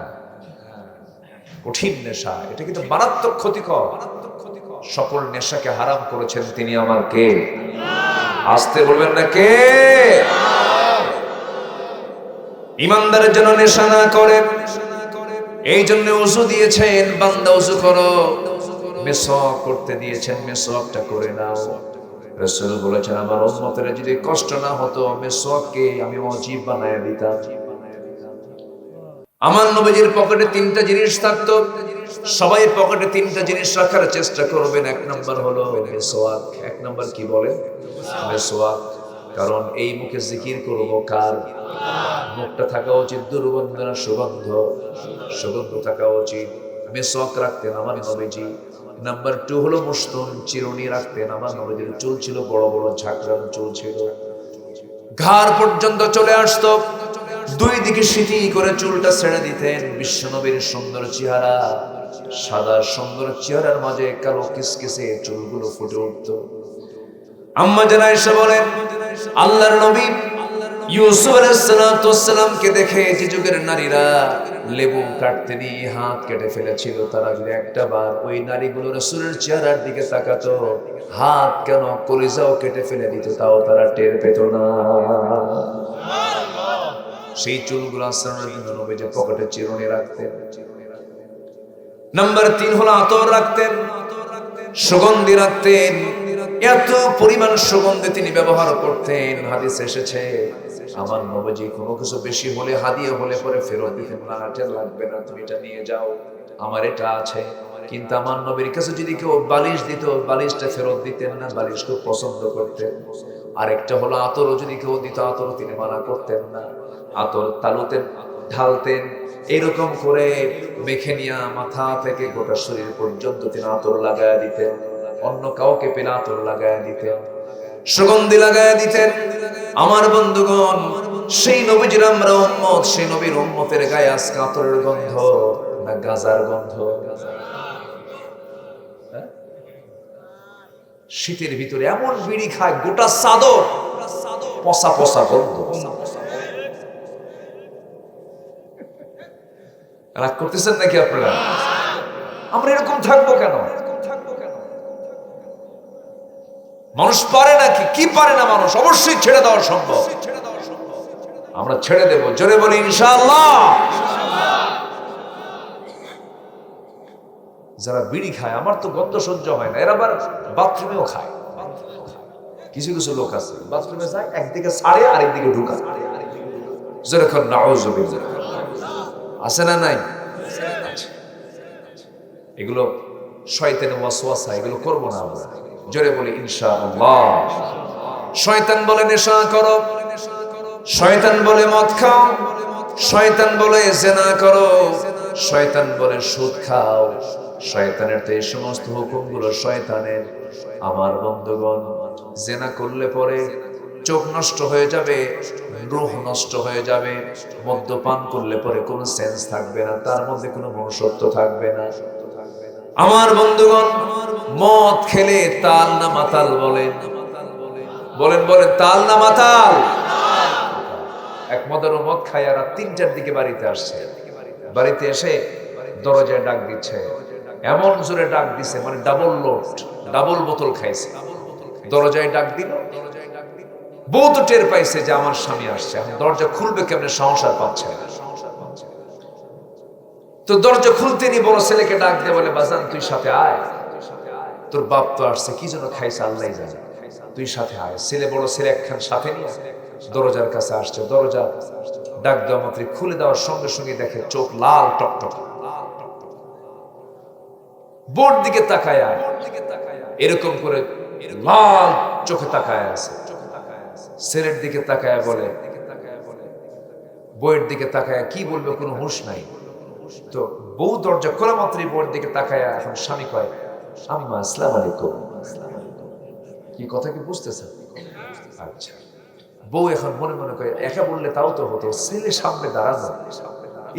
কঠিন নেশা, এটা কিন্তু মারাত্মক ক্ষতিকর। সকল নেশাকে হারাম করেছেন তিনি আমার কে? আসতে বলবেন না কে? ইমানদারের জন্য নেশা না করে, এই জন্য ওযু দিয়েছেন, বান্দা ওযু করো, মেসওয়াক করতে দিয়েছেন, মেসওয়াকটা করে নাও। রাসূল বলেছেন আমার উম্মতের যদি কষ্ট না হতো মেসওয়াককে আমি ওয়াজিব বানায় দিতাম। আমার নবীজির পকেটে 3টা জিনিস থাকতো, সবাই পকেটে 3টা জিনিস রাখার চেষ্টা করবেন। 1 নম্বর হলো মেসওয়াক। 1 নম্বর কি বলে? মেসওয়াক। কারণ এই মুখে জিকির করব কার? মুখটা থাকা উচিত দুর্গন্ধ না সুগন্ধ? সুগন্ধ থাকা উচিত। মেসওয়াক রাখতেন আমার নবীজি। নাম্বার 2 হলো মুস্তুন, চিরুনি রাখতেন আমার নবীজির। চুল ছিল বড় বড় ঝাঁকড়ানো চুল ছিল, ঘাড় পর্যন্ত চলে আসতো। 2 দিকে সিটি করে চুলটা ছেড়ে দিতেন। বিশ্বনবীর সুন্দর চেহারা, সাদা সুন্দর চেহারার মাঝে কালো কিসকিসে চুলগুলো ফুটে উঠত। আম্মা জান আয়েশা বলেন, আল্লাহর নবী ইউসুফ আলাইহিস সালামকে দেখে যে যুগের নারীরা লেবু কাটতে নিয়ে হাত কেটে ফেলেছিল, তারা যদি একটা বার ওই নারীগুলো রাসূলের চেহারার দিকে তাকাতো, হাত কেন কলিজাও কেটে ফেলে দিত, তাও তারা টের পেত না। সেই চুলগুলো আঁচড়ানোর জন্য নবীজি পকেটে চিরুনি রাখতেন। নাম্বার 3 হলো আতর রাখতেন, সুগন্ধি রাখতেন। এত পরিমাণ সুগন্ধি তিনি ব্যবহার করতেন, হাদিস এসেছে আমার নবীজি কোনো কিছু বেশি হলে, হাদিয়া হলে পরে ফেরত দিতেন না। এটা লাগবে না, তুমি এটা নিয়ে যাও, আমার এটা আছে। কিন্তু আমার নবীর কাছে যদি কেউ বালিশ দিত, বালিশটা ফেরত দিতেন না, বালিশ খুব পছন্দ করতেন। আরেকটা হলো আতরও যদি কেউ দিত, আতরও তিনি মানা করতেন না। আতর তালুতে ঢালতেন, এরকম করে মেখে নিয়ে মাথা থেকে গোটা শরীর পর্যন্ত তিনি আতর লাগায় দিতেন। অন্য কাউকে পেলে আতর লাগায় দিতেন, সুগন্ধি লাগায় দিতেন। আমার বন্ধুগণ, সেই নবীজির আমরা উম্মত, সেই নবীর উম্মতের গায়ে আজকে আতরের গন্ধ না গাজার গন্ধ? শীতের ভিতরে এমন বিড়ি খায় গোটা চাদর পচা পচা গন্ধ। রাগ করতেছেন নাকি আপনারা? আমরা এরকম থাকবো কেন? মানুষ পারে নাকি? কি পারে না মানুষ? অবশ্যই ছেড়ে দেওয়া সম্ভব। আমরা ছেড়ে দেব, জোরে বলি ইনশাআল্লাহ। যারা বিড়ি খায়, আমার তো গন্ধ সহ্য হয় না, এরা আবার বাথরুমেও খায়। কিছু কিছু লোক আছে বাথরুমে যায়, একদিকে ছাড়ে আরেকদিকে ঢুকায়। যেরকম নাউযুবিল্লাহ আছে না নাই? এগুলো শয়তানের ওয়াসওয়াসা, এগুলো করবো না আমরা। জোরে বলি ইনশাআল্লাহ। শয়তান বলে নেশা করো, শয়তান বলে মদ খাও, শয়তান বলে জিনা করো, শয়তান বলে সুদ খাও। শয়তানের তো এই সমস্ত হুকুমগুলো শয়তানের। আমার বন্ধুগণ, জিনা করলে পরে চোখ নষ্ট হয়ে যাবে, রূহ নষ্ট হয়ে যাবে। মদ্যপান করলে পরে কোনো সেন্স থাকবে না, তার মধ্যে কোনো মনুষ্যত্ব থাকবে না। আমার বন্ধুগণ, মদ খেলে তাল না মাতাল বলেন? বলেন বলেন, তাল না মাতাল? এক মদের মদ খায় আর 3টার দিকে বাড়িতে আসছে। বাড়িতে এসে দরজায় ডাক দিচ্ছে, এমন জোরে ডাক দিছে মানে ডাবল লোড, ডাবল বোতল খাইছে। দরজায় ডাক দিল, বউ তো টের পাইছে যে আমার স্বামী আসছে, এখন দরজা খুলবে কেমনে, সংসার পাচ্ছে না। তো দরজা খুলতে নি বড় ছেলেকে ডাক দিয়ে বলে, বাজান তুই সাথে আয়, তোর বাপ তো আসছে, কি জন্য খাইছে আল্লাহ জানে, তুই সাথে আয়। ছেলে বড় ছেলে একখান সাথে নিয়ে দরজার কাছে আসছে। দরজা ডাক দেওয়া মাত্র খুলে দেওয়ার সঙ্গে সঙ্গে দেখে চোখ লাল টকটক। বোর দিকে তাকায়, এরকম করে লাল চোখে তাকায় আছে। ছেলের দিকে তাকায় বলে, বউয়ের দিকে তাকায় কি বলবে কোনো হুঁশ নাই। তো বউ দরজা খোলা মাত্রই বউয়ের দিকে তাকায়, এখন স্বামী কয়, আম্মা আসসালামু আলাইকুম। কি কথা কি বুঝতেছেন? আচ্ছা। বউ এখন মনে মনে করে, একা বললে তাও তো হতো, ছেলে সামনে দাঁড়ানো,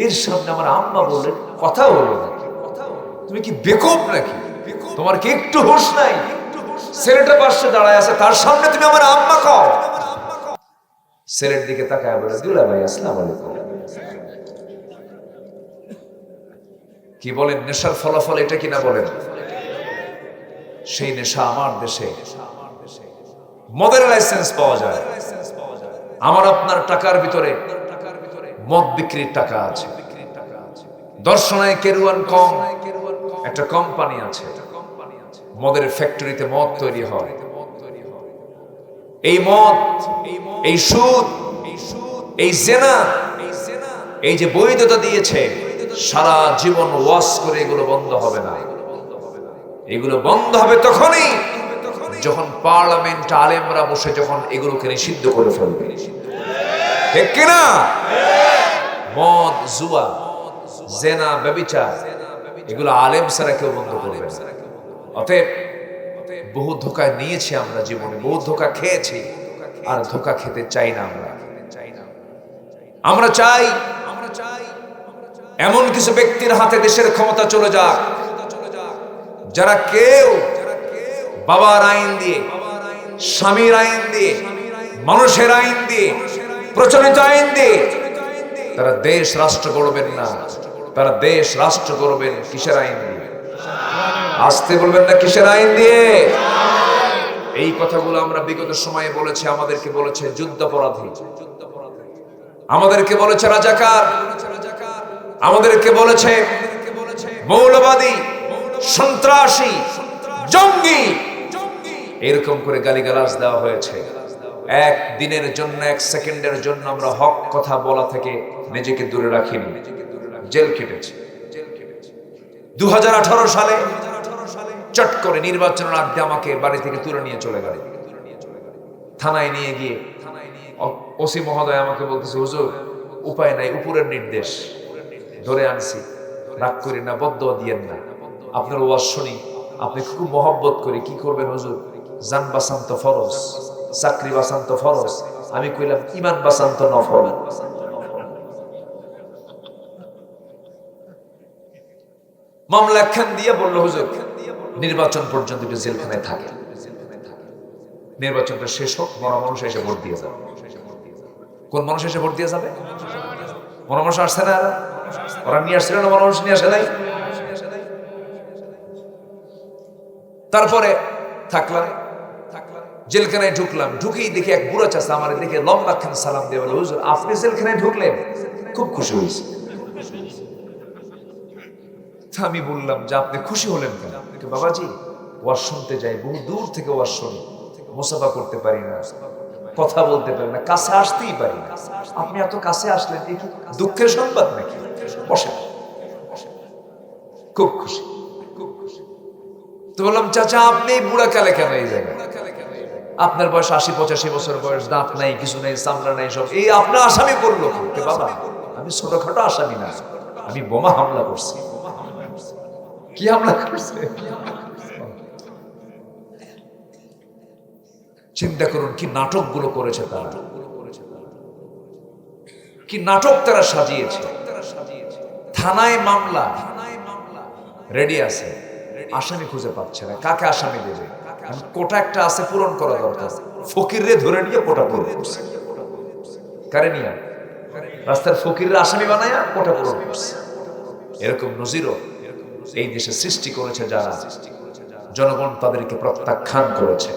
এর সামনে আমার আম্মা বললে কথা হলো না। তুমি কি বেকুব নাকি? তোমার কি একটু হুঁশ নাই? ছেলেটা পাশে দাঁড়ায় আছে, তার সামনে তুমি আমার আম্মা কও। ছেলের দিকে তাকায় বলে, দুলা ভাই আসসালামু আলাইকুম। কি বলেন? নেশার ফলাফল এটা কিনা বলেন? সেই নেশা আমার দেশে মদের লাইসেন্স পাওয়া যায়। আমার আপনার টাকার ভিতরে মদ বিক্রির টাকা আছে। দর্শনায় কেরুয়ান কম একটা কোম্পানি আছে, মদের ফ্যাক্টরিতে মদ তৈরি হয়। এই মদ, এই সুদ, এই জেনা, এই যে বৈধতা দিয়েছে, সারা জীবন ওয়াশ করে এগুলো বন্ধ হবে না। এগুলো বন্ধ হবে তখনই যখন পার্লামেন্ট আলেমরা বসে যখন এগুলোকে নিষিদ্ধ করে ফেলবে। ঠিক কিনা? মদ, জুয়া, জেনা, ব্যভিচার, এগুলো আলেম ছাড়া কেউ বন্ধ করবে না। অতএব বহু ধোঁকা নিয়েছি আমরা জীবনে, বহু ধোঁকা খেয়েছি, আর ধোঁকা খেতে চাই না। আমরা চাই এমন কিছু ব্যক্তির হাতে দেশের ক্ষমতা চলে যাক, যারা কেউ বাবার আইন দিয়ে, স্বামীর আইন দিয়ে, মানুষের আইন দিয়ে, প্রচলিত আইন দিয়ে তারা দেশ রাষ্ট্র করবেন না। তারা দেশ রাষ্ট্র করবেন কিসের আইন দিয়ে? আসতে বলবেন না, কিসের আইন দিয়ে? এই কথাগুলো আমরা বিগত সময়ে বলেছি, আমাদেরকে বলেছে যুদ্ধাপরাধী। আমাদেরকে বলেছে রাজাকার, আমাদেরকে বলেছে মৌলবাদী, সন্ত্রাসী, জঙ্গি, এরকম করে গালিগালাজ দেওয়া হয়েছে। এক দিনের জন্য, এক সেকেন্ডের জন্য আমরা হক কথা বলা থেকে নিজেকে দূরে রাখিনি, জেল কেটেছি। 2018 সালে চট করে নির্বাচনের আগে আমাকে বাড়ি থেকে তুলে নিয়ে চলে গেল। থানায় নিয়ে গিয়ে ওসি মহোদয় আমাকে বলতেছে, হুজুর উপায় নাই, উপরের নির্দেশ, ধরে আনছি, রাগ করি না, বদদোয়া দিয়েন না, আপনার ওয়াজ শুনি, আপনি খুব মহব্বত করি, কি করবেন হুজুর, জান বাঁচান তো ফরজ, চাকরি বাঁচান তো ফরজ। আমি কইলাম ইমান বাঁচান তো নফল। মামলা একখান দিয়ে বলল, হুজুর নির্বাচন পর্যন্ত একটু জেলখানায় থাকে, নির্বাচনটা শেষ হোক, মরা মানুষ এসে ভোট দিয়ে যাবে। কোন মানুষ এসে ভোট দিয়ে যাবে? মরা মানুষ আসছে না, ওরা নিয়ে আসছিল না, মরা মানুষ নিয়ে আসে নাই। তারপরে থাকলাম, জেলখানায় ঢুকলাম, ঢুকেই দেখি এক বুড়া চাচা আমার দেখে লম্বা খান সালাম দিয়ে বলে, হুজুর আপনি জেলখানায় ঢুকলেন, খুব খুশি হয়েছি। আমি বললাম যে আপনি খুশি হলেন কেন? বাবাজি ওয়াজ শুনতে যাই, বহু দূর থেকে ওয়াজ শুনি, মুসাফা করতে পারি না, কথা বলতে পারি না, কাছে আসতেই পারি না, আপনি এত কাছে আসলেন, এই কি দুঃখের সংবাদ নাকি? বসে, খুব খুশি। তো বললাম, চাচা আপনি বুড়া কালে কেন এই জায়গায়? আপনার বয়স 80-85 বছর বয়স, দাঁত নাই, কিছু নেই, চামড়া নাই, সব এই আপনার আসামি করলো। বাবা আমি ছোটখাটো আসামি না, আমি বোমা হামলা করছি। কি হামলা করছে? চিন্তা করুন কি নাটকগুলো করেছে তারা, কি নাটক তারা সাজিয়েছে। থানায় মামলা রেডি আছে, আসামি খুঁজে পাচ্ছে না, কাকে আসামি দেবে? কোটা একটা আছে, পূরণ করা দরকার। ফকিররে ধরে নিয়ে কোটা পূরণ করছে, কারে নিয়ে রাস্তার ফকিররে আসামি বানায়া কোটা পূরণ করছে। এরকম নজিরও এই দেশে সৃষ্টি করেছে যারা, জনগণ তাদেরকে প্রত্যাখ্যান করেছে।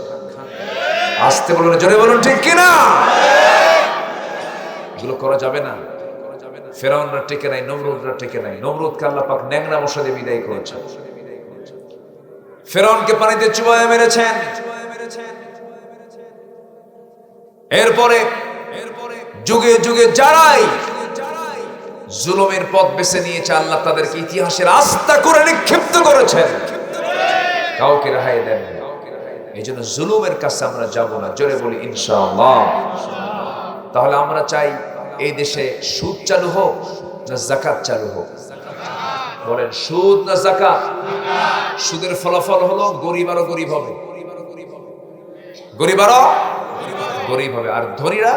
আসতে বলুন, জোরে বলুন, ঠিক কিনা? এগুলো করা যাবে না। ফেরাউনরা টেকে নাই, নমরুদরা টেকে নাই। নমরুদকে আল্লাহ পাক ন্যাংরা মশা দিয়ে বিদায় করেছেন, ফেরাউনকে পানিতে চুবাইয়া মেরেছেন। এরপরে যুগে যুগে যারাই জুলুমের পথ বেছে নিয়েছে, আল্লাহ তাদেরকে ইতিহাসের আস্থা করে নিক্ষিপ্ত করেছেন, কাউকে রেহাই দেন না। এই জন্য জুলুমের কাছে আমরা যাব না, জোরে বলি ইনশাআল্লাহ। তাহলে আমরা চাই এই দেশে সুদ চালু হোক না যাকাত চালু হোক? বলেন, সুদ না যাকাত? সুদের ফলাফল হলো গরিব আরো গরিব হবে, গরিব আরো গরিব হবে, আর ধনীরা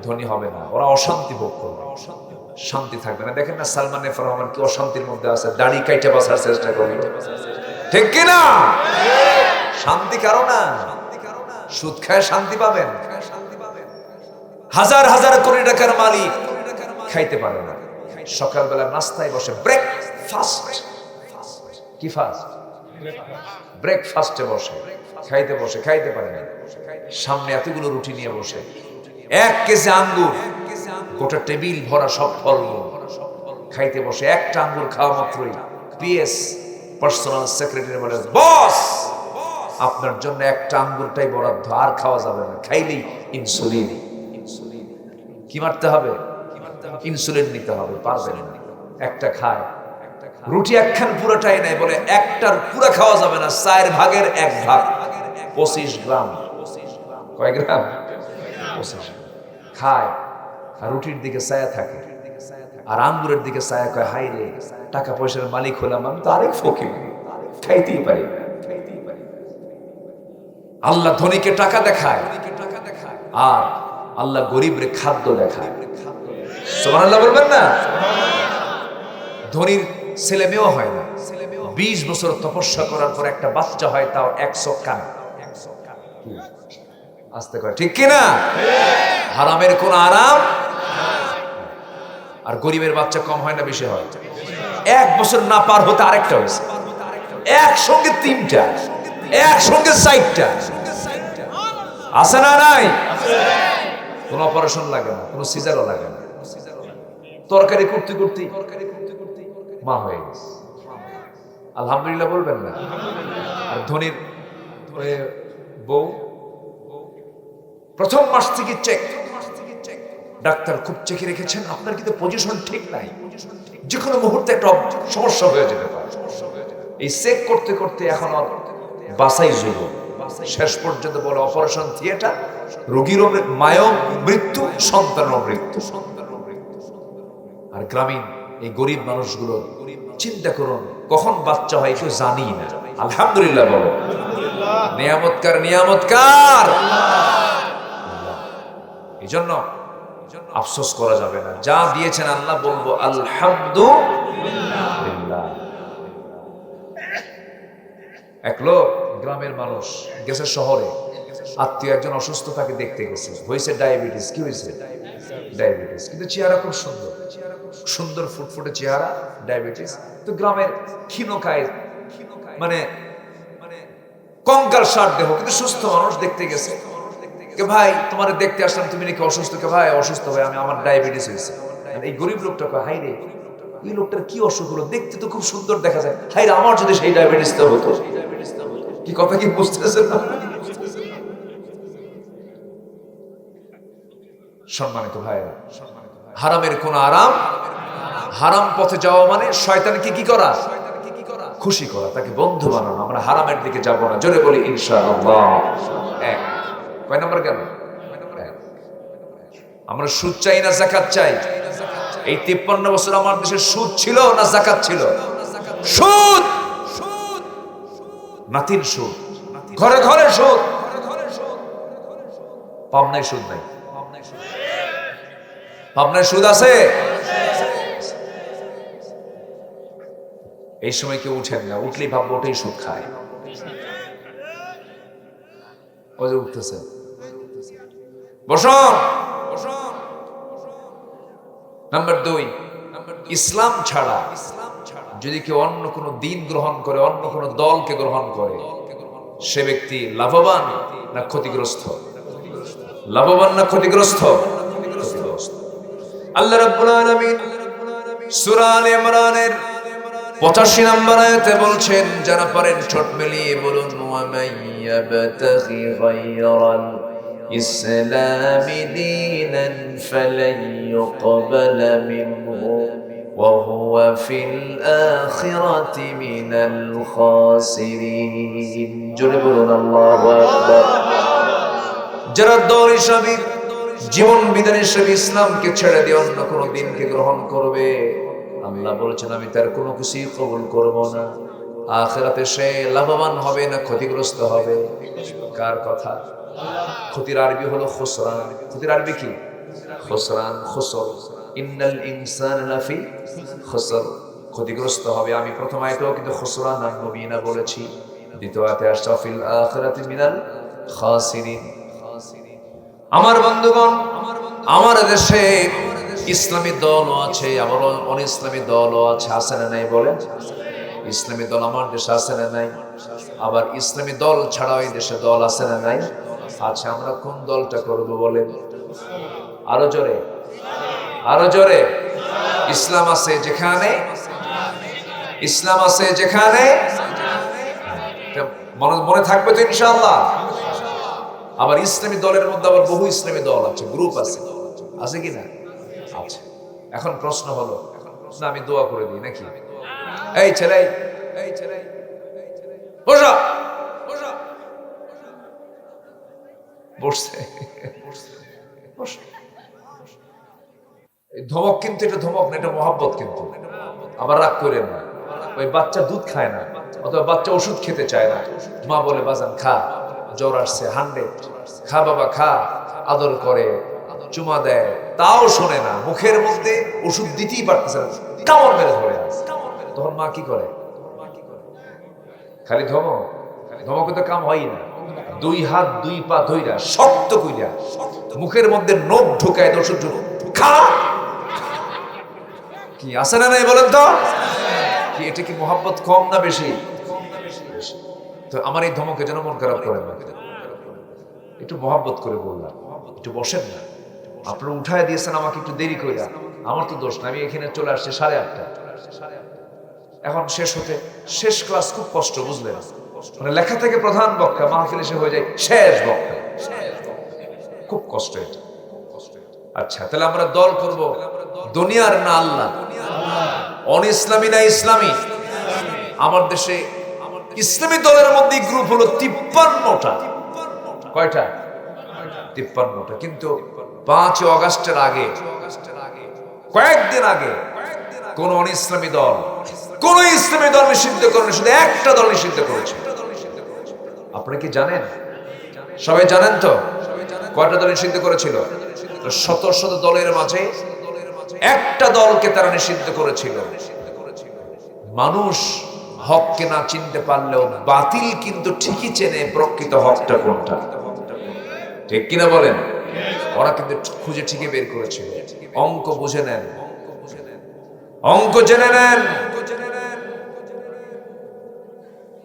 ধনী হবে না, ওরা অশান্তি ভোগ করবে, শান্তি থাকবে না। দেখেন না সালমান এফ রহমান কি অশান্তির মধ্যে আছে, দাড়ি কাইটে বাঁচার চেষ্টা করে, ঠিক কিনা? শান্তি কারো না, সুদ খায় শান্তি পাবেন? হাজার হাজার কোটি টাকার মালিক খাইতে পারে না, সকালবেলা নাস্তায় বসে ব্রেকফাস্ট, কি ফাস্ট? ব্রেকফাস্টে বসে খাইতে বসে, খাইতে পারে না, সামনে এতগুলো রুটি নিয়ে বসে, 1 কেজি আঙ্গুর, গোটা টেবিল ভরা সব ফলমূল খাইতে বসে, একটা আঙ্গুর খাওয়া মাত্রই পিএস পার্সোনাল সেক্রেটারি বলে, বস আপনার জন্য একটা আঙ্গুরটাই বরাদ্দ, আর খাওয়া যাবে না, খাইলেই ইনসুলিন। কি মারতে হবে? ইনসুলিন নিতে হবে, পারবেন না। একটা খায়, রুটি একখান পুরোটাই নেয়, বলে একটার পুরো খাওয়া যাবে না, 4 ভাগের 1 ভাগ, 25 গ্রাম। কয় গ্রাম? 25 খায়, আর রুটির দিকে ছায়া থাকে, আর আঙ্গুরের দিকে ছায়া, কয় হাই রে, টাকা পয়সার মালিক হলাম আমি তো আরেক ফকির, খাইতেই পারি। আল্লাহ ধনীকে টাকা দেখায়, আর আল্লাহ গরিবরে খাদ্য দেখায়। সুবহানাল্লাহ বলবেন না? ধনীর ছেলে মেয়েও হয় না, 20 বছর তপস্যা করার পর একটা বাচ্চা হয়, তাও 100 কান। আস্তে করে, ঠিক কিনা? হারামের কোন আরাম। আর গরিবের বাচ্চা কম হয় না, বেশি হয়? 1 বছর না পার হতে আরেকটা হয়েছে, একসঙ্গে 3টা, একসঙ্গে 4টা, আছে না নাই? কোনো অপারেশন লাগে না, কোনো সিজারও লাগে না, তরকারি করতে করতে মা হয়ে গেছে। আলহামদুলিল্লাহ বলবেন না? আর ধনীর বউ প্রথম মাস থেকে চেক, ডাক্তার খুব চেকে রেখেছেন, আপনার কিন্তু পজিশন ঠিক নাই, যে কোনো মুহূর্তে একটা সমস্যা হয়ে যেতে পারে। এই চেক করতে করতে এখন আর বাসাই জুল, শেষ পর্যন্ত বলে অপারেশন থিয়েটার, রোগীরও মায়েও মৃত্যু, সন্তানেরও মৃত্যু। আর গ্রামীণ এই গরিব মানুষগুলো চিন্তা করুন, কখন বাচ্চা হয় কেউ জানি না। আলহামদুলিল্লাহ বলো, নিয়ামতকার নিয়ামতকার। এই জন্য আফসোস করা যাবে না, যা দিয়েছেন আল্লাহ বলবো আলহামদুলিল্লাহ। এক লোক, গ্রামের মানুষ, গেছে শহরে, আত্মীয় একজন অসুস্থ, তাকে দেখতে গেছে, হয়েছে ডায়াবেটিস। কি হয়েছে? ডায়াবেটিস। কিন্তু চেহারা খুব সুন্দর, সুন্দর ফুটফুটে চেহারা, ডায়াবেটিস। তো গ্রামের ক্ষীণকায়, মানে কঙ্কাল সার দেহ, কিন্তু সুস্থ মানুষ দেখতে গেছে। কে ভাই, তোমার দেখতে আসলাম, তুমি নাকি অসুস্থ? কে ভাই, অসুস্থ ভাই, আমার ডায়াবেটিস হয়েছে। এই গরিব লোকটা কয়, হাই রে, এই লোকটার কি অসুখ হলো? দেখতে তো খুব সুন্দর দেখা যায়, হাই রে, আমার যদি সেই ডায়াবেটিসটা হতো। কি কথা কি বুঝতেছেন না? সম্মানিত ভাইরা, হারামের কোন আরাম, হারাম পথে যাওয়া মানে শয়তানকে কি করা? খুশি করা, তাকে বন্ধু বানানো। আমরা হারামের দিকে যাব না, জোরে বলি ইনশাআল্লাহ। এক, কয় নাম্বার গেল? আমরা সুদ চাই না যাকাত চাই? এই 53 বছর আমার দেশে সুদ ছিল না যাকাত ছিল? সুদ, নাতির সুদ, ঘরে ঘরে সুদ। পাবনায় সুদ নাই? পাবনায় সুদ আছে? এই সময় কেউ উঠেন না, উঠলেই ভাববো ওটাই সুদ খায়। ওই যে উঠতেছে, বসুন। নাম্বার 2, ইসলাম ছাড়া যদি কেউ অন্য কোনো দিন গ্রহণ করে, অন্য কোনো দলকে গ্রহণ করে, সে ব্যক্তি লাভবান না ক্ষতিগ্রস্ত? লাভবান না ক্ষতিগ্রস্ত? আল্লাহ রাব্বুল আলামিন সূরা আলে ইমরানের 85 নম্বর আয়াতে বলছেন, যারা পারেন ঠোঁট মিলিয়ে বলুন, ওয়া মাইয়াবতাগি গায়রাল ইসলামি দীনান ফালান ইউকবালা মিনহু ওয়া হুয়া ফিল আখিরাতি মিনাল খাসিরিন। জোরে বলুন আল্লাহু আকবার। যারা দল হিসাবে, জীবন বিধান হিসাবে ইসলামকে ছেড়ে দিয়ে অন্য কোনো দিনকে গ্রহণ করবে, আল্লাহ বলেছেন আমি তার কোনো কিছুই কবুল করব না। আখিরাতে সে লাভবান হবে না ক্ষতিগ্রস্ত হবে? কার কথা? ক্ষতির আরবি হলো খুসরান। ক্ষতির আরবি কি? খুসরান, খুসর। ইন্নাল ইনসানা লাফি খুসর, ক্ষতিগ্রস্ত হবে। আমি প্রথম আয়াতেও কিন্তু খুসরান আর মুবিনা বলেছি, দ্বিতীয় আয়াতে আসছে ফিল আখিরাতি মিনাল খাসিরিন। আমার বন্ধুগণ, আমার দেশে ইসলামী দলও আছে, আবার অন ইসলামী দলও আছে, আছে না নাই বলেন? ইসলামী দল আমার দেশে আছে না নাই? আবার ইসলামী দল ছাড়াও এই দেশে দল আছে না নাই? আছে। আমরা কোন দলটা করব বলেন? আরো জোরে, আরো জোরে। ইসলাম আছে যেখানে, ইসলাম আছে যেখানে, মনে থাকবে তো ইনশাআল্লাহ। আবার ইসলামী দলের মধ্যে আবার বহু ইসলামী দল আছে, গ্রুপ আছে, আছে কি না? আছে। এখন প্রশ্ন হলো, না আমি দোয়া করে দিই নাকি? এই ছেলে, এই ছেলে, বসো, বসো, বসছে, বসো। ধমক কিন্তু এটা ধমক না, এটা মহব্বত। কিন্তু আবার রাগ করেন না। ওই বাচ্চা দুধ খায় না, অথবা বাচ্চা ওষুধ খেতে চায় না, মা বলে বাজান খা, জ্বর আসছে 100, খা বাবা খা, আদর করে, চুমা দেয়, তাও শোনে না, মুখের মধ্যে ওষুধ দিতেই পারতেছে না, কামড় মেরে ধরে আছে। তখন মা কি করে? খালি ধমক। ধমকে তো কাম হয় না। 2 হাত 2 পা ধইরা শক্ত কইরা মুখের মধ্যে নখ ঢুকায় ওষুধ খা। কি আছে না নাই বলেন তো? কি এটা কি মহব্বত কম না বেশি? তো আমার এই ধমকে যেন মন খারাপ করেন না, একটু মহব্বত করে বললাম, একটু বসেন না, আপনারা উঠায় দিয়েছেন আমাকে একটু দেরি করে, আমার তো দোষ না, আমি এখানে চলে আসছি 8:30। এখন শেষ ক্লাস খুব কষ্ট, বুঝলেন? মানে লেখা থেকে প্রধান বক্তা, মাহফিল এসে হয়ে যায় শেষ বক্তা, খুব কষ্ট এটা। আচ্ছা, তাহলে আমরা দল করব দুনিয়ার না আল্লাহ, অন ইসলামী না ইসলামী? আমার দেশে ইসলামী দলের মধ্যে গ্রুপ হলো 53টা। কয়টা? 53টা। কিন্তু 5 অগাস্টের আগে, কয়েকদিন আগে কোন অন ইসলামী দল, কোন ইসলামী দল নিষিদ্ধ করেনি, শুধু একটা দল নিষিদ্ধ করেছে। আপনারা কি জানেন? সবাই জানেন তো? কয়টা দল নিষিদ্ধ করেছিল? শত শত দলের মাঝে একটা দলকে তারা নিষিদ্ধ করেছিল। মানুষ হককে না চিনতে পারলেও বাতিল কিন্তু ঠিকই চেনে প্রকৃত হকটা কোনটা, ঠিক কিনা বলেন? ওরা কিন্তু খুঁজে ঠিকই বের করেছিল। অঙ্ক বুঝে নেন, অঙ্ক জেনে নেন।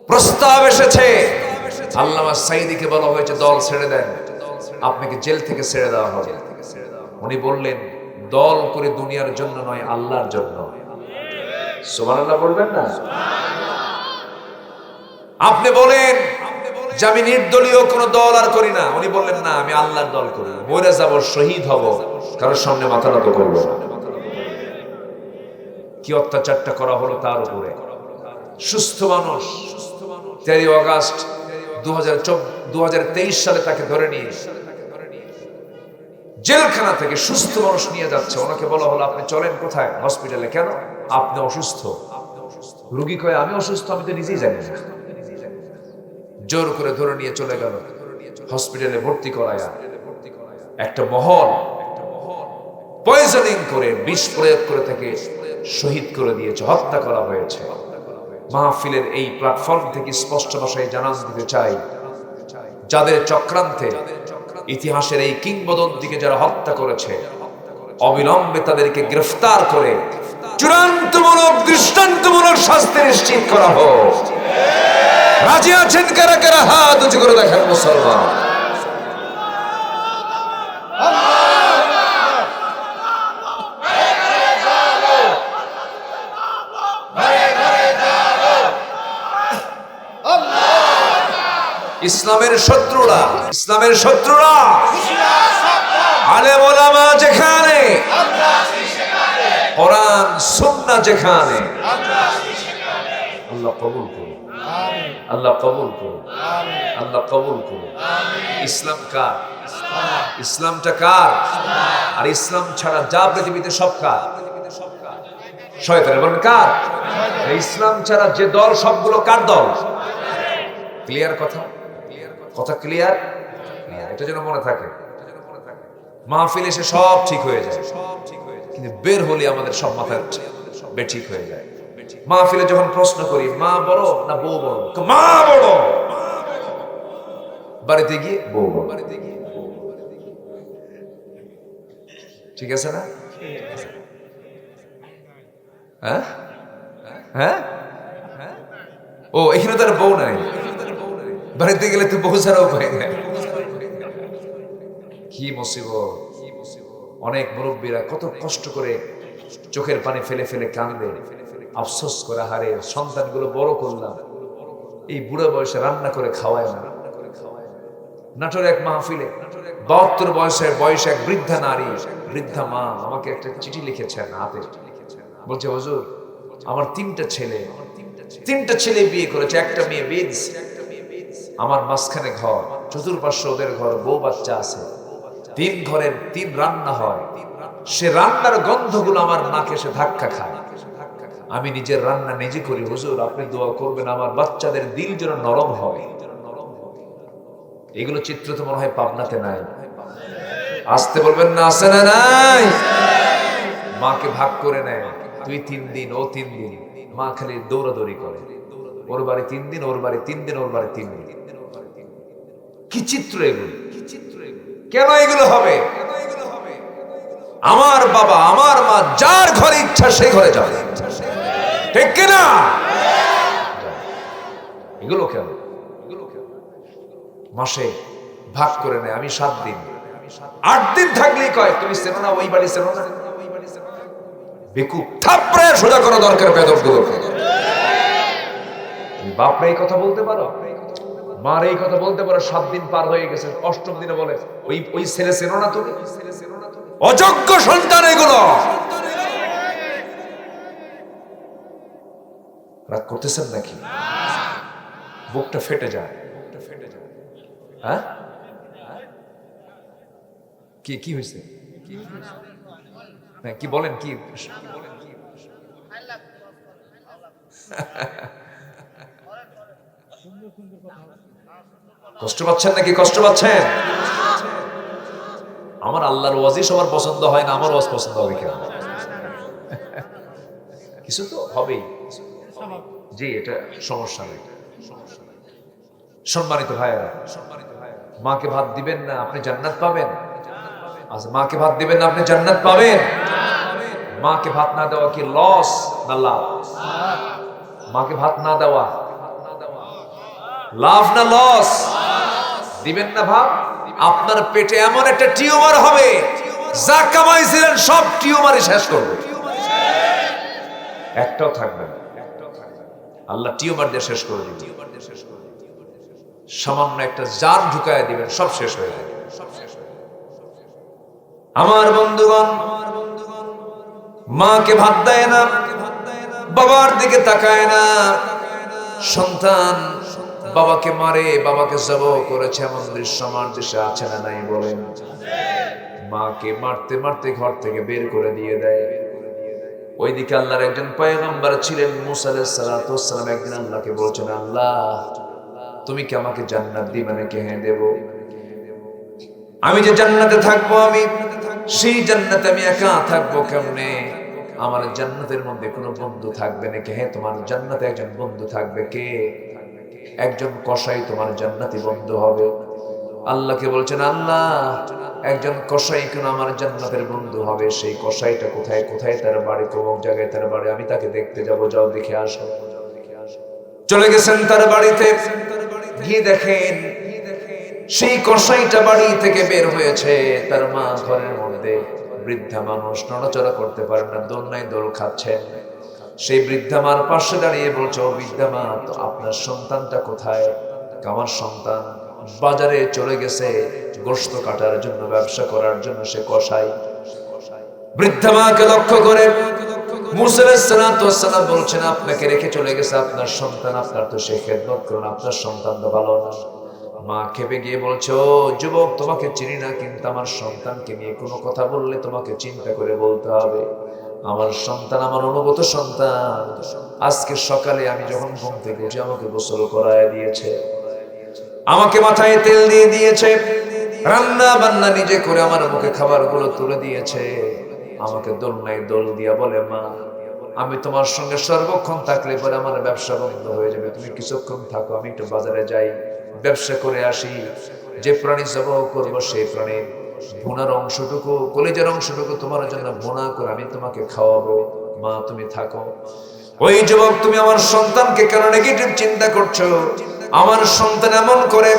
প্রস্তাব এসেছে, আল্লামা সাঈদীকে বলা হয়েছে দল ছেড়ে দেন, আপনাকে জেল থেকে ছেড়ে দেওয়া হবে। উনি বললেন দল করে দুনিয়ার জন্য নয়, আল্লাহর জন্য। সুবহানাল্লাহ বলবেন না? আপনি বলেন যে আমি নির্দলীয় কোন দল আর করি না, উনি বললেন না, আমি আল্লাহর দল করি, মরে যাব, শহীদ হব, কারোর সামনে মাথা নত করব না। কি অত্যাচারটা করা হলো তার উপরে। সুস্থ মানুষ 13 অগাস্ট 2023 সালে তাকে ধরে নিয়ে জেলখানা থেকে সুস্থ মানুষ নিয়ে যাচ্ছে। ওনাকে বলা হলো আপনি চলেন কোথায়? হসপিটালে। কেন? আপনি অসুস্থ। রোগী কয় আমি অসুস্থ, আমি তো নিজেই জানি না। জোর করে ধরে নিয়ে চলে গেল হসপিটালে, ভর্তি করায়া একটা মহল পয়জনিং করে, বিষ প্রয়োগ করে তাকে শহীদ করে দিয়েছে, হত্যা করা হয়েছে। মাহফিলের এই প্ল্যাটফর্ম থেকে স্পষ্ট ভাষায় জানান দিতে চাই, যাদের চক্রান্তে ইতিহাসের এই কিংবদন্তিকে যারা হত্যা করেছে, অবিলম্বে তাদেরকে গ্রেফতার করে চূড়ান্তমূলক দৃষ্টান্তমূলক শাস্তি নিশ্চিত করা হোক। রাজি আছেন কারা কারা? হাত উঁচু করে দেখেন মুসলমান। ইসলামের শত্রুরা আলেম ওলামা যেখানে, কোরআন সুন্নাহ যেখানে, আল্লাহ কবুল করুন, আল্লাহ কবুল করুন, আল্লাহ কবুল করুন। ইসলাম কার? ইসলামটা কার? আর ইসলাম ছাড়া যা পৃথিবীতে সব কার? শয়তানের। বলেন কার? ইসলাম ছাড়া যে দল সবগুলো কার দল? ক্লিয়ার কথা? কথা ক্লিয়ার? এটা যেন মনে থাকে। মাহফিল এসে সব ঠিক হয়ে যায়, কিন্তু বের হলে আমাদের সব মাথা বেঠিক হয়ে যায়। মাহফিলে যখন প্রশ্ন করি মা বড় না বউ বড়, মা বড়। বাড়িতে গিয়ে বউ বড়। ঠিক আছে না? হ্যাঁ হ্যাঁ, ও এখানে তার বউ নাই, বাড়িতে গেলে তো বউ ছাড়াও পাই না। কি মুসিবত! অনেক মুরব্বীরা কত কষ্ট করে চোখের পানি ফেলে ফেলে কান্দে, আফসোস করে, হারে সন্তানগুলো বড় করলাম, এই বুড়ো বয়সে রান্না করে খাওয়ায় না। নাটোর এক মাহফিলে 72 বয়সে এক বৃদ্ধা নারী, বৃদ্ধা মা আমাকে একটা চিঠি লিখেছেন হাতে। বলছে হুজুর আমার 3টা ছেলে বিয়ে করেছে, একটা মেয়ে বিয়ে দিছে। আমার মাঝখানে ঘর, চতুর্পার্শ্বে ওদের ঘর, বউ বাচ্চা আছে, 3 ঘরের 3 রান্না হয়। সে রান্নার গন্ধগুলো আমার নাকে এসে ধাক্কা খায়। আমি নিজের রান্না নিজে করি, হুজুর আপনি দোয়া করবেন আমার বাচ্চাদের দিল যেন নরম হয়। এগুলো চিত্র তো মনে হয় পাবনাতে নাই। আসতে বলবেন না, আছে না নাই? মাকে ভাগ করে নেয়, তুই 3 দিন, ও 3 দিন। মা খালি দৌড়াদৌড়ি করে, ওর বাড়ি 3 দিন, ওর বাড়ি 3 দিন, ওর বাড়ি 3 দিন। কি চিত্র এগুলো! কেন এগুলো হবে? আমার বাবা আমার মা যার ঘরে ইচ্ছা সেই ঘরে যাবে, ঠিক কিনা? এগুলো কেন? মাসে ভাগ করে নেয়, আমি 7 দিন, 8 দিন থাকলেই কয় তুমি চেনো না, ওই বাড়ি চেনো না। বেকুব, থাপড়ে সোজা করা দরকার বেদবগুলোকে। তুমি বাপরে এই কথা বলতে পারো, মার এই কথা বলতে পারো? 7 দিন পার হয়ে গেছে, 8ম দিনে বলে ওই ছেলে চেনো না তুমি? অযোগ্য সন্তান এগুলো। রাগ করতেছেন নাকি? বুকটা ফেটে যায়। হ্যাঁ, কি হয়েছে? কি বলেন? কি কষ্ট পাচ্ছেন নাকি? কষ্ট পাচ্ছেন? আমার আল্লাহর ওয়াজই সবার পছন্দ হয় না, আমার ওয়াজ পছন্দ হবে কেন? কিছু তো হবেই। জি, এটা সমস্যা নেই। সম্মানিত ভাইয়েরা, মাকে ভাত দিবেন না আপনি জান্নাত পাবেন? আচ্ছা, মাকে ভাত দিবেন না আপনি জান্নাত পাবেন? মাকে ভাত না দেওয়া কি লস না লাভ? মাকে ভাত না দেওয়া লাভ না লস? দিবেন না ভাত, আপনার পেটে এমন একটা টিউমার হবে, যা কামাইছিলেন সব টিউমারই শেষ করবে, একটাও থাকবে না। আল্লাহ টিউমার দিয়ে শেষ করে দিবেন। সামান্য একটা জান ঢুকায় দিবেন, সব শেষ হয়ে যাবে। আমার বন্ধুগণ, মাকে ভাত দেয় না, বাবার দিকে তাকায় না। সন্তান বাবাকে মারে, বাবাকে জবাহ করেছে, এমন দৃশ্য আমার দেশে আছে না নাই বলেন? মাকে মারতে মারতে ঘর থেকে বের করে দিয়ে দেয়। ওইদিকে আল্লাহর একজন পয়গম্বর ছিলেন মুসা আলাইহিস সালাতু ওয়াস সালাম, একদিন আল্লাহকে বলছেন, আল্লাহ তুমি কি আমাকে জান্নাত দিবে নাকি? হ্যাঁ দেব। আমি যে জান্নাতে থাকবো, আমি সেই জান্নাতে আমি একা থাকবো কেমনে? আমার জান্নাতের মধ্যে কোনো বন্ধু থাকবে নাকি? হ্যাঁ, তোমার জান্নাতে একজন বন্ধু থাকবে। কে? একজন কসাই তোমার জান্নাতি বন্ধু হবে। আল্লাহকে বলছেন, আল্লাহ একজন কসাই কেন আমার জান্নাতের বন্ধু হবে? সেই কসাইটা কোথায়? কোথায় তার বাড়ি? কোন জায়গায় তার বাড়ি? আমি তাকে দেখতে যাব। যাও দেখে আসো। চলে গেছেন তার বাড়িতে, গিয়ে দেখেন সেই কসাইটা বাড়ি থেকে বের হয়েছে। তার মা ঘরের মধ্যে, বৃদ্ধা মানুষ, নড়াচড়া করতে পারে না, দোল নাই দোল খাচ্ছেন। সেই বৃদ্ধা মার পাশে দাঁড়িয়ে বলছে, ও বৃদ্ধা মা, তো আপনার সন্তানটা কোথায়? আমার সন্তান বাজারে চলে গেছে গোশত কাটার জন্য, ব্যবসা করার জন্য, সে কসাই। বৃদ্ধা মাকে লক্ষ্য করে মুসা আলাইহিস সালাতু ওয়াস সালাম বলছেন, আপনাকে রেখে চলে গেছে আপনার সন্তান, আপনার তো সে খেদমত করুন, আপনার সন্তান তো ভালো না। মা খেপে গিয়ে বলছে, ও যুবক, তোমাকে চিনি না, কিন্তু আমার সন্তানকে নিয়ে কোনো কথা বললে তোমাকে চিন্তা করে বলতে হবে। আমার সন্তান আমার অনুগত সন্তান। আজকে সকালে আমি যখন ঘুম থেকে উঠে আমাকে গোসল করায় দিয়েছে, আমাকে মাথায় তেল দিয়ে দিয়েছে, রান্না বান্না নিজে করে আমার মুখে খাবারগুলো তুলে দিয়েছে। আমাকে দোলনায় দোল দিয়া বলে, মা আমি তোমার সঙ্গে সর্বক্ষণ থাকলে পরে আমার ব্যবসা বন্ধ হয়ে যাবে, তুমি কিছুক্ষণ থাকো, আমি একটু বাজারে যাই, ব্যবসা করে আসি। যে প্রাণী জবাহ করবো সেই প্রাণীর ভুনার অংশটুকু, কলিজার অংশটুকু তোমার জন্য ভুনা করে আমি তোমাকে খাওয়াবো। মা তুমি থাকো। ওই যুবক, তুমি আমার সন্তানকে কেন নেগেটিভ চিন্তা করছো? আমার সন্তান এমন করে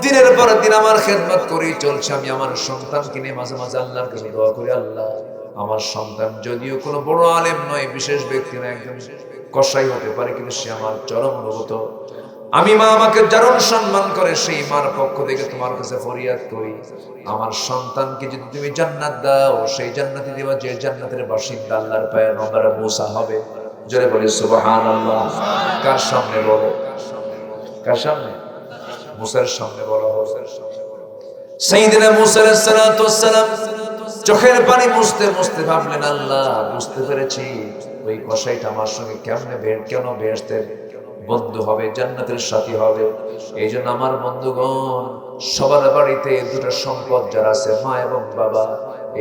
দিনের পর দিন আমার খেদমত করেই চলছে। আমি আমার সন্তানকে নিয়ে মাঝে মাঝে আল্লাহর কাছে দোয়া করি, আল্লাহ আমার সন্তান যদিও কোনো বড় আলেম নয়, বিশেষ ব্যক্তি নয়, একজন কসাই হতে পারে, কিন্তু সে আমার চরম অনুগত। আমি মা আমাকে যারণ সম্মান করে, সেই মার পক্ষ থেকে তোমার কাছে ফরিয়াদ করি, আমার সন্তানকে যদি তুমি জান্নাত দাও, সেই জান্নাতে দিবা যে জান্নাতের বাসিন্দা আল্লাহর পয়গম্বর মুসা হবে। জোরে বলি সুবহানাল্লাহ। কার সামনে বলো? কার সামনে? মুসার সামনে বলা হবে। সাইয়েদনা মুসা আলাইহিস সালাতু ওয়াস সালাম চোখের পানি মুছতে মুছতে ভাবলেন, আল্লাহ বুঝতে পেরেছি ওই কসাইটা আমার সঙ্গে কেন বেহেশতের বন্ধু হবে, জান্নাতের সাথী হবে। এই জন্য আমার বন্ধুগণ, সবার বাড়িতে দুটো সম্পদ যারা আছে, মা এবং বাবা,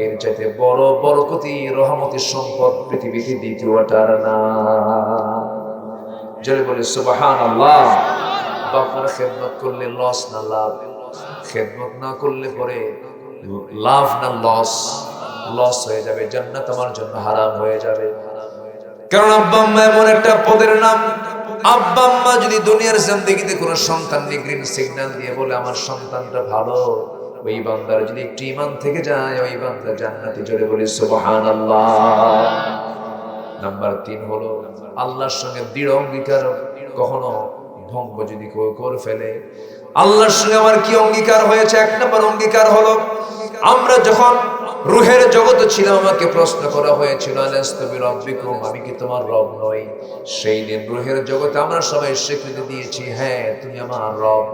এর চাইতে বড় বরকতি রহমতের সম্পদ পৃথিবীতে দ্বিতীয়টার না। জোরে বলে সুবহানাল্লাহ। বাবার খেদমত করলে লস না লাভ? খেদমত না করলে পরে লাভ না লস? লস হয়ে যাবে, জান্নাত আমার জন্য হারাম হয়ে যাবে। কারণ আব্বা আম্মা এমন একটা পদের নাম, আব্বা আম্মা যদি দুনিয়ার জিন্দেগিতে কোনো সন্তান নিয়ে গ্রিন সিগন্যাল দিয়ে বলে আমার সন্তানটা ভালো, ওই বান্দার যদি একটু ঈমান থেকে যায় ওই বান্দা জান্নাতে। জোরে বলি সুবহানাল্লাহ। নাম্বার 3 হলো আল্লাহর সঙ্গে দৃঢ় অঙ্গীকার কখনো ভঙ্গ যদি কেউ করে ফেলে। আল্লাহর সঙ্গে আমার কি অঙ্গীকার হয়েছে? 1 নম্বর অঙ্গীকার হলো আমরা যখন রূহের জগতে ছিলাম আমাকে প্রশ্ন করা হয়েছিল আলাস্তু বিরাব্বিকুম, আমি কি তোমার রব নই? সেই দিন রূহের জগতে আমরা সবাই স্বীকৃতি দিয়েছি হ্যাঁ তুমি আমার রব।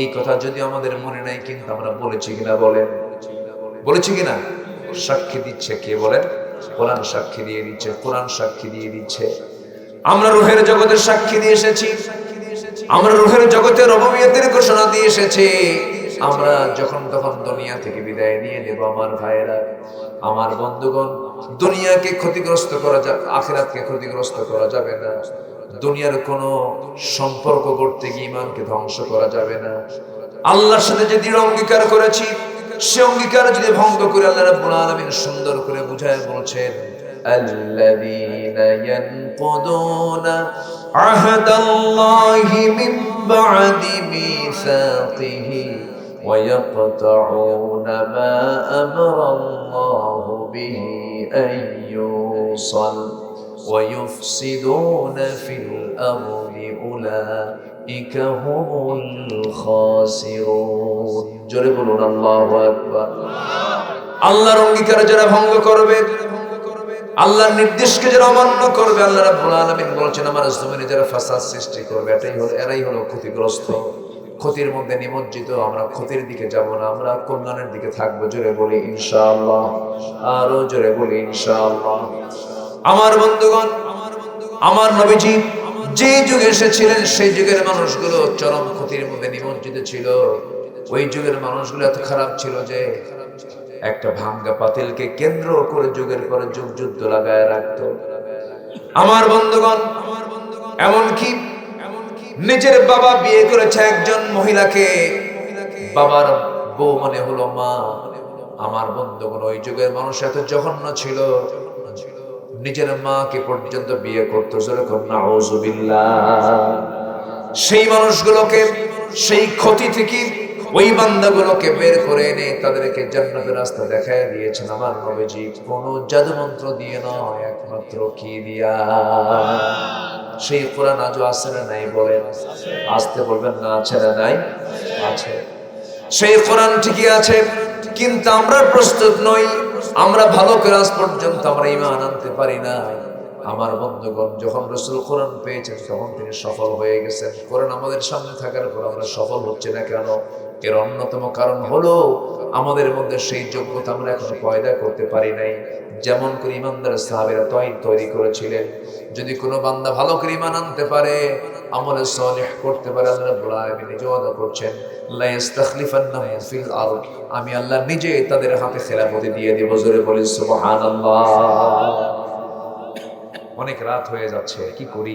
এই কথা যদি আমাদের মনে নাই কিন্তু আমরা বলেছি কিনা বলেন? বলেছি কিনা? সাক্ষী দিচ্ছে কে বলেন? কোরআন সাক্ষী দিয়ে দিচ্ছে, কোরআন সাক্ষী দিয়ে দিচ্ছে। আমরা রূহের জগতে সাক্ষী দিয়ে এসেছি, আমরা রূহের জগতে রবুবিয়তের ঘোষণা দিয়ে এসেছি। আমরা যখন তখন দুনিয়া থেকে বিদায় নিয়ে নেব আমার ভাইয়েরা, আমার বন্ধুগণ, দুনিয়াকে ক্ষতিগ্রস্ত করা যাবে, আখিরাতকে ক্ষতিগ্রস্ত করা যাবে না। দুনিয়ার কোনো সম্পর্ক করতে গিয়ে ঈমানকে ধ্বংস করা যাবে না। আল্লাহর সাথে যে দৃঢ় অঙ্গীকার করেছি সে অঙ্গীকার যদি ভঙ্গ করে আল্লাহ রাব্বুল আলামিন সুন্দর করে বুঝায় বলছেন আল্লাযীনা ইয়ানকুদুনা আহদাল্লাহি মিন বা'দি মিসাকিহি ওয়া ইয়াকতাউনা মা আমারাল্লাহু বিহি আইয়ুসাল ওয়া ইউফসিদুনা ফিল আরদি উলাইকা হুমুল খাসিরুন। জোরে বলুন আল্লাহু আকবার। আল্লাহর অঙ্গীকার যারা ভঙ্গ করবে, আল্লাহর নির্দেশকে যারা অমান্য করবে, আল্লাহ রাব্বুল আলামিন বলেছেন আমার জমিনে যারা ফাসাদ সৃষ্টি করবে এরাই হলো ক্ষতিগ্রস্ত, ক্ষতির মধ্যে নিমজ্জিত। আমরা ক্ষতির দিকে যাব না, আমরা কল্যাণের দিকে থাকবো। জোরে বলি ইনশাআল্লাহ, আরো জোরে বলি ইনশাআল্লাহ। আমার বন্ধুগণ, আমার নবীজি যে যুগে এসেছিলেন সেই যুগের মানুষগুলো চরম ক্ষতির মধ্যে নিমজ্জিত ছিল। ওই যুগের মানুষগুলো এত খারাপ ছিল যে একটা ভাঙ্গা পাতিলকে কেন্দ্র করে যুগের পরে যুগ যুদ্ধ লাগায় রাখতো। আমার বন্ধুগণ, এমনকি নিজের বাবা বিয়ে করেছে একজন মহিলাকে, বাবার বউ মানে হলো মা। আমার বন্ধুগণ, ওই যুগের মানুষ এত জঘন্য ছিল নিজের মাকে পর্যন্ত বিয়ে করতো। যেরকম নাউযুবিল্লাহ। সেই মানুষগুলোকে, সেই ক্ষতি থেকে ওই বান্দাগুলোকে বের করে এনে তাদেরকে জান্নাতের রাস্তা দেখায় দিয়েছেন আমার নবীজি। কোন জাদু মন্ত্র দিয়ে নয়, একমাত্র কি দিয়া? সেই কোরআন আজও আছে না নাই? বলেন, আসতে বলবেন না আছে না নাই? আছে। সেই কোরআন ঠিকই আছে, কিন্তু আমরা প্রস্তুত নই। আমরা ভালো করে আজ পর্যন্ত আমরা ঈমান আনতে পারি না। আমার বন্ধুগণ, যখন রাসূল কোরআন পেয়েছেন তখন তিনি সফল হয়ে গেছেন। কোরআন আমাদের সামনে থাকার পর আমরা সফল হচ্ছে না কেন? এর অন্যতম কারণ হলো আমাদের মধ্যে সেই যোগ্যতা আমরা এখনো পয়দা করতে পারি নাই। যেমন করে ইমানদার সাহাবীরা তৈরি করেছিলেন। যদি কোনো বান্দা ভালো করে ঈমান আনতে পারে, আমলে সালেহ করতে পারে, আল্লাহ রাব্বুল আলামিন নিজে ওয়াদা করছেন লা ইস্তাখলিফান্নাহুম ফিল আরদ, আমি আল্লাহ নিজে তাদের হাতে খেলাফতি দিয়ে দেব। জোরে বলি সুবহানাল্লাহ। অনেক রাত হয়ে যাচ্ছে, কি করি?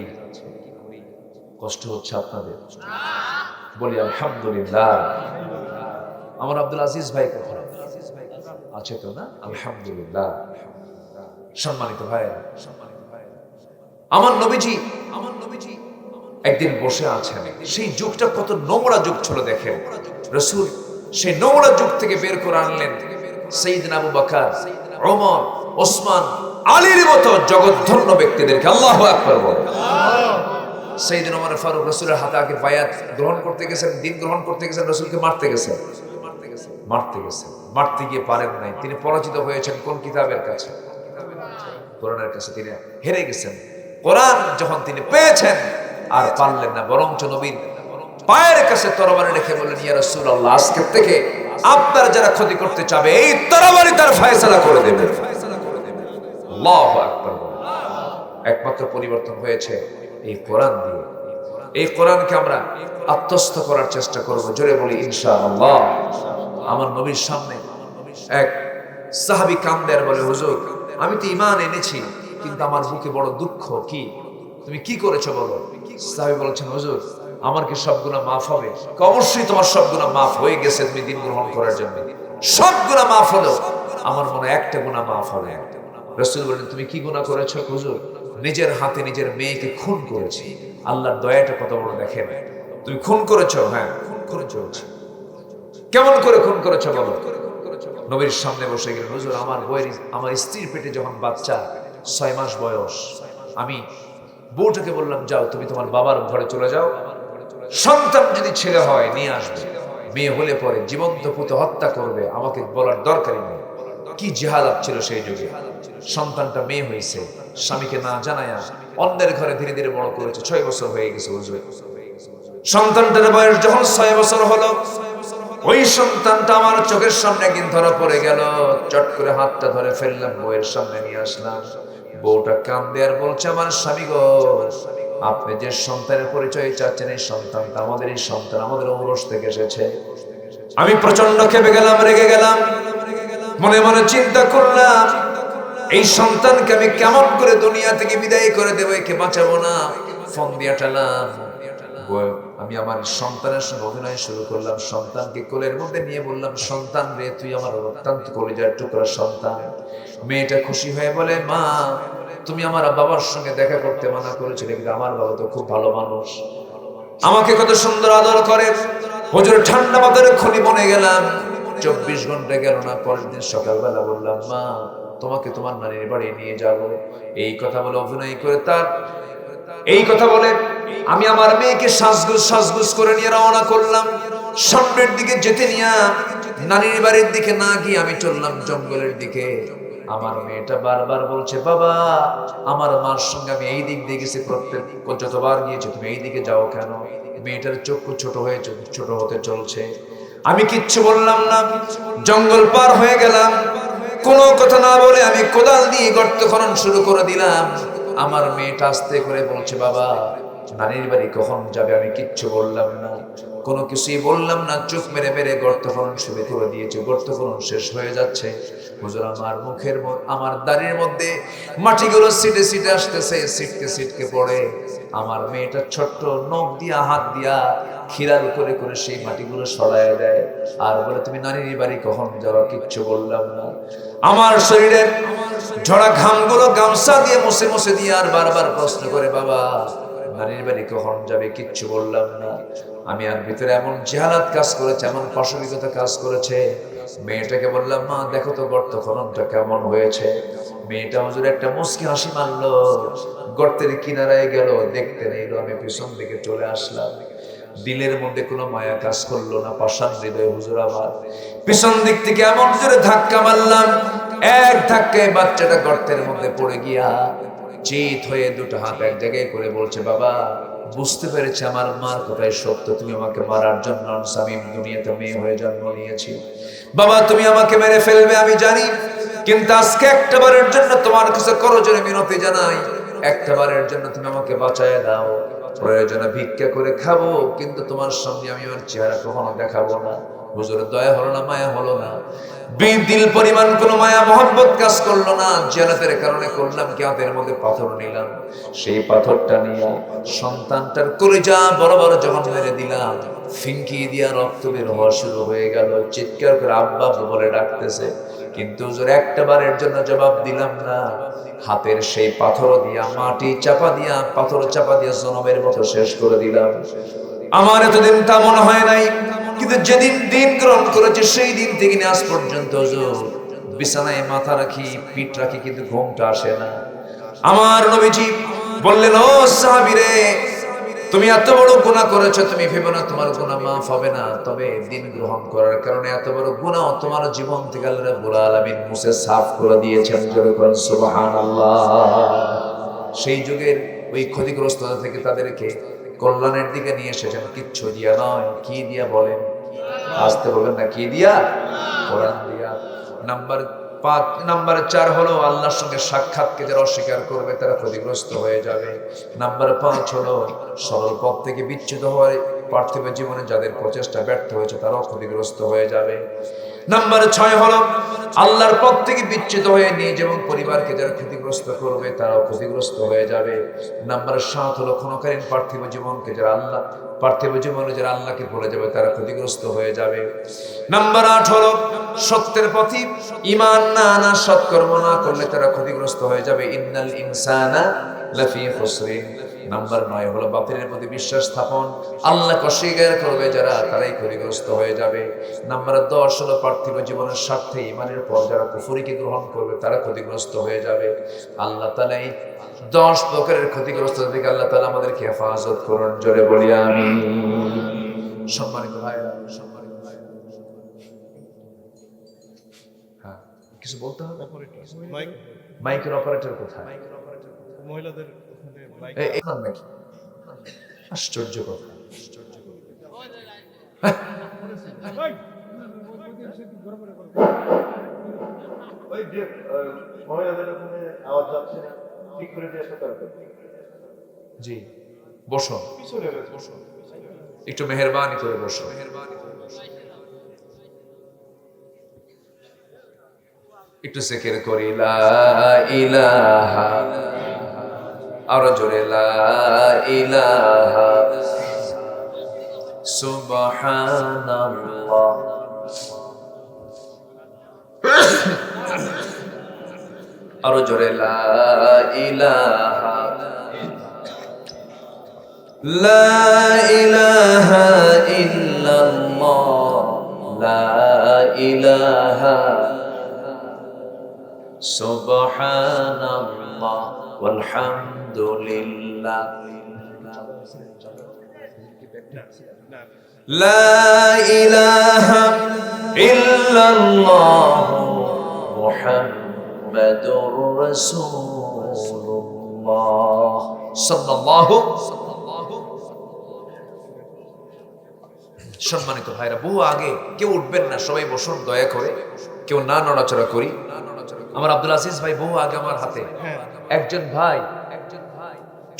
কষ্ট হচ্ছে আপনাদের? বলি আলহামদুলিল্লাহ। আমার আব্দুল আজিজ ভাই কোথায় আছে? তো না? আলহামদুলিল্লাহ। সম্মানিত ভাইরা, আমার নবীজি একদিন বসে আছেন। সেই যুগটা কত নোংরা যুগ ছিল দেখেন। রাসূল সেই নোংরা যুগ থেকে বের করে আনলেন সাইয়েদনা আবু বকর, ওমর, ওসমান, আলীর মতো জগৎধন্য ব্যক্তিদেরকে। আল্লাহু আকবার বলেন। সাইয়েদনা ওমর ফারুক রাসূলের হাতে আগে বায়াত গ্রহণ করতে গেছেন, দিন গ্রহণ করতে গেছেন, রাসূলকে মারতে গেছেন। মারতে গিয়ে পারেন নাই। তিনি পরাজিত হয়েছেন কোন কিতাবের কাছে? কোরআনের কাছে। তিনি হেরে গেছেন। কোরআন যখন তিনি পেয়েছেন আর পারলেন না, বরঞ্চ নবীর পায়ের কাছে তরবারি রেখে বললেন ইয়া রাসূলুল্লাহ, আজকে থেকে আপনার যারা ক্ষতি করতে চাবে এই তরবারি তার ফয়সালা করে দেবে। আল্লাহু আকবার। একমাত্র পরিবর্তন হয়েছে এই কোরআন দিয়ে। এই কোরআনকে আমরা আত্মস্থ করার চেষ্টা করব। জোরে বলি ইনশাআল্লাহ। আমার নবীর সামনে এক সাহাবী কান্দে আর বলে, হুজুর আমি তো ঈমান এনেছি কিন্তু আমার বুকে বড় দুঃখ। কি? তুমি কি করেছো বলো? সাহাবী বলেছেন, হুজুর আমার কি সব গুনাহ মাফ হবে? অবশ্যই তোমার সব গুনাহ মাফ হয়ে গেছে তুমি দিন গ্রহণ করার জন্য। সব গুনাহ মাফ হলো, আমার মনে একটা গুনাহ মাফ হবে। রাসূল বলেন, তুমি কি গুনাহ করেছো? হুজুর নিজের হাতে নিজের মেয়েকে খুন করেছি। আল্লাহর দয়াটা কত বড় দেখেন। তুমি খুন করেছো? হ্যাঁ খুন করেছো। কেমন করে খুন করেছে বলো? নবীর সামনে বসে গেলেন, হুজুর আমার স্ত্রীর পেটে যখন বাচ্চা 6 মাস বয়স, আমি বউটাকে বললাম যাও তুমি তোমার বাবার ঘরে চলে যাও, সন্তান যদি ছেলে হয় নিয়ে আসবে, মেয়ে হলে পরে জীবন্ত পুঁতে হত্যা করবে, আমাকে বলার দরকারই নেই। কি জিহালাত ছিল সেই যুগে। সন্তানটা মেয়ে হয়েছে, স্বামীকে না জানায়া অন্যের ঘরে ধীরে ধীরে বড় করেছে, 6 বছর হয়ে গেছে হুজুর। সন্তানটার বয়স যখন 6 বছর হলো, ওই সন্তানটা আমার চোখের সামনে একদিন ধরা পড়ে গেল। চট করে হাতটা ধরে ফেললাম, বউয়ের সামনে নিয়ে আসলাম। বউটা কান্দে আর বলছে, আমার স্বামী গো, আপনি যে সন্তানের পরিচয় চাচ্ছেন, এই সন্তানটা আমাদের, এই সন্তান আমাদের ঔরস থেকে এসেছে। আমি প্রচন্ড ক্ষেপে গেলাম, রেগে গেলাম, মনে মনে চিন্তা করলাম এই সন্তানকে আমি কেমন করে দুনিয়া থেকে বিদায় করে দেবো, একে বাঁচাবো না। ফোন দিয়ে টালাম, আমি আমার সন্তানের সঙ্গে অভিনয় শুরু করলাম। সন্তানকে কোলের মধ্যে নিয়ে বললাম, সন্তান রে তুই আমার অত্যন্ত কলিজার টুকরা সন্তান। মেয়েটা খুশি হয়ে বলে, মা তুমি আমার বাবার সঙ্গে দেখা করতে মানা করেছিলে, কিন্তু আমার বাবা তো খুব ভালো মানুষ, আমাকে কত সুন্দর আদর করে। হুজুর ঠান্ডা মাথায় খনি বনে গেলাম। 24 ঘন্টা গেল না, পরের দিন সকালবেলা বললাম, মা তোমাকে তোমার নানির বাড়ি নিয়ে যাব। এই কথা বলে অভিনয় করে এই কথা বলে আমি আমার মেয়েকে সাজগুজ করে নিয়ে রওনা করলাম। সামনের দিকে যেতে নিয়ে নানির বাড়ির দিকে না গিয়ে আমি চললাম জঙ্গলের দিকে। আমার মেয়েটা বারবার বলছে, বাবা আমার মার সঙ্গে আমি এই দিক দিয়ে গেছি, যতবার গিয়েছি তুমি এই দিকে যাও কেন? মেয়েটার চক্ষু ছোট হতে চলছে। আমি কিচ্ছু বললাম না, জঙ্গল পার হয়ে গেলাম। কোনো কথা না বলে আমি কোদাল দিয়ে গর্ত খনন শুরু করে দিলাম। আমার মেয়েটা আস্তে করে বলছে, বাবা নানির বাড়ি কখন যাবে? আমি কিচ্ছু বললাম না, কোনো কিছুই বললাম না, চোখ মেরে মেরে গর্ত খনন শুরু করে দিয়েছে। গর্ত খনন শেষ হয়ে যাচ্ছে, হুজুর আমার দাড়ির মধ্যে মাটিগুলো সিটে সিটে আসতেছে, সিটকে পড়ে। আমার মেয়েটা ছোট্ট নখ দিয়া হাত দিয়া খিরাল করে করে সেই মাটিগুলো সরায় দেয় আর বলে, তুমি নানির বাড়ি কখন যাওয়া? কিচ্ছু বললাম না। আমার শরীরের ঝরা ঘামগুলো গামছা দিয়ে মুছে মুছে দিয়ে আর বারবার প্রশ্ন করে, বাবা নানির বাড়ি কখন যাবে? কিচ্ছু বললাম না। আমি আর ভিতরে এমন জেহালাত কাজ করেছে, এমন পাশবিকতা কাজ করেছে। মেয়েটাকে বললাম, মা দেখো তো গর্ত খননটা কেমন হয়েছে। মেয়েটা হুজুর একটা মুচকি হাসি মারলো, গর্তের কিনারায় গেল, দেখতে নেই। আমি পিছন দিকে চলে আসলাম। দিলের মধ্যে কোনো মায়া কাজ করলো না, পাষাণ হৃদয় হুজুর। আমার পিছন দিক থেকে এমন জোরে ধাক্কা মারলাম, এক ধাক্কায় বাচ্চাটা গর্তের মধ্যে পড়ে গিয়া চিত হয়ে দুটো হাত এক জায়গায় করে বলছে, বাবা বুঝতে পেরেছি আমার মার কথাই সত্য, তুমি আমাকে মারার জন্য আমি দুনিয়াতে মেয়ে হয়ে জন্ম নিয়েছি। বাবা তুমি আমাকে মেরে ফেলবে আমি জানি, কিন্তু আজকে একটা বারের জন্য তোমার কাছে করজোড়ে মিনতি জানাই, একটা বারের জন্য তুমি আমাকে বাঁচায় দাও। প্রয়োজনে ভিক্ষা করে খাবো, কিন্তু তোমার সামনে আমি আমার চেহারা কখনো দেখাবো না। হুজুরের দয়া হলো না, মায়া হলো না, দিল পরিমাণ কোন মায়া মহব্বত কাজ করলো না। জিয়ারতের কারণে করলাম কি, হাতের মধ্যে পাথর নিলাম, সেই পাথরটা নিয়ে সন্তানটার কলিজা বড় বড় যখন মেরে দিলাম, ফিঙ্কি দিয়া রক্ত বের হওয়া শুরু হয়ে গেল। চিৎকার করে আব্বা বলে ডাকতেছে, কিন্তু হুজুর একটা বারের জন্য জবাব দিলাম না। হাতের সেই পাথর দিয়া মাটি চাপা দিয়া, পাথর চাপা দিয়া জনমের মতো শেষ করে দিলাম। আমার এতদিন তা মনে হয় নাই, কিন্তু যেদিন দিন গ্রহণ করেছে সেই দিন থেকে আজ পর্যন্ত বিছানায় মাথা রাখি, পিঠ রাখি, কিন্তু ঘুমটা আসে না। আমার নবীজি বললেন, ও সাহাবীরে তুমি এত বড় গুনাহ করেছো, তুমি ভেবো না তোমার গুনাহ মাফ হবে না, তবে দিন গ্রহণ করার কারণে এত বড় গুনাহ তোমার জীবন থেকে আল্লাহ রাব্বুল আলামিন মুছে সাফ করে দিয়েছেন। জোরে বলেন সুবহানাল্লাহ। সেই যুগের ওই ক্ষতিগ্রস্ততা থেকে তাদেরকে কল্যাণের দিকে নিয়ে এসেছেন, কিচ্ছু দিয়া নয়। কি দিয়া বলেন? আসতে বলবেন না, কি দিয়া? কোরআন দিয়া। নাম্বার 4 হলো আল্লাহর সঙ্গে সাক্ষাৎকে যারা অস্বীকার করবে তারা ক্ষতিগ্রস্ত হয়ে যাবে। নাম্বার 5 হলো সরল পথ থেকে বিচ্যুত হওয়ার পার্থিব জীবনে যাদের প্রচেষ্টা ব্যর্থ হয়েছে তারাও ক্ষতিগ্রস্ত হয়ে যাবে। নাম্বার 6 হলো আল্লাহর পথ থেকে বিচ্যুত হয়ে নিজ এবং পরিবারকে যারা ক্ষতিগ্রস্ত করবে তারাও ক্ষতিগ্রস্ত হয়ে যাবে। নাম্বার 7 হলো ক্ষণকালীন পার্থিব জীবনে যারা আল্লাহকে ভুলে যাবে তারা ক্ষতিগ্রস্ত হয়ে যাবে। নাম্বার 8 হলো সত্যের পথে ঈমান না আনা, সৎকর্ম না করলে তারা ক্ষতিগ্রস্ত হয়ে যাবে। ইন্নাল ইনসানা লাফি খুসরিন, নাম্বার 9 হলো বাতিলের প্রতি বিশ্বাস স্থাপন। আল্লাহকে অস্বীকার করবে যারা, তারাই ক্ষতিগ্রস্ত হয়ে যাবে। নাম্বার 10 হলো পার্থিব জীবনের স্বার্থে ঈমানের পর যারা কুফরিকে গ্রহণ করবে তারা ক্ষতিগ্রস্ত হয়ে যাবে। আল্লাহ তাআলা এই 10 প্রকারের ক্ষতিগ্রস্ত থেকে আল্লাহ তাআলা আমাদেরকে হেফাজত করুন, জোরে বলি আমিন। সম্মানিত ভাইরা, হ্যাঁ কিছু বলতে হবে। মাইকের অপারেটর কোথায়? মহিলাদের ওখানে মাইক নাকি আশ্চর্য কথা। ওই যে মহিলাদের ওখানে আওয়াজ যাচ্ছে না, ঠিক করে দিয়ে আসতে পারবে। জি বসো, পিছনে বসো, একটু মেহেরবানি করে বসো। একটু জিকির করি লা ইলাহা, আরো জোরে লা ইলাহা সুবহানাল্লাহ, আরো জোরে লা ইলাহা, লা ইলাহা ইল্লাল্লাহ, লা ইলাহা সুবহানাল্লাহ ওয়ালহামদুলিল্লাহ, লা ইলাহা ইল্লাল্লাহ মুহাম্মাদুর রাসূলুল্লাহ সাল্লাল্লাহু। সম্মানিত ভাইরা, বহু আগে কেউ উঠবেন না, সবাই বসুন দয়া করে, কেউ না নড়াচড়া করি। আমার আব্দুল আজিজ ভাই বহু আগে আমার হাতে একজন ভাই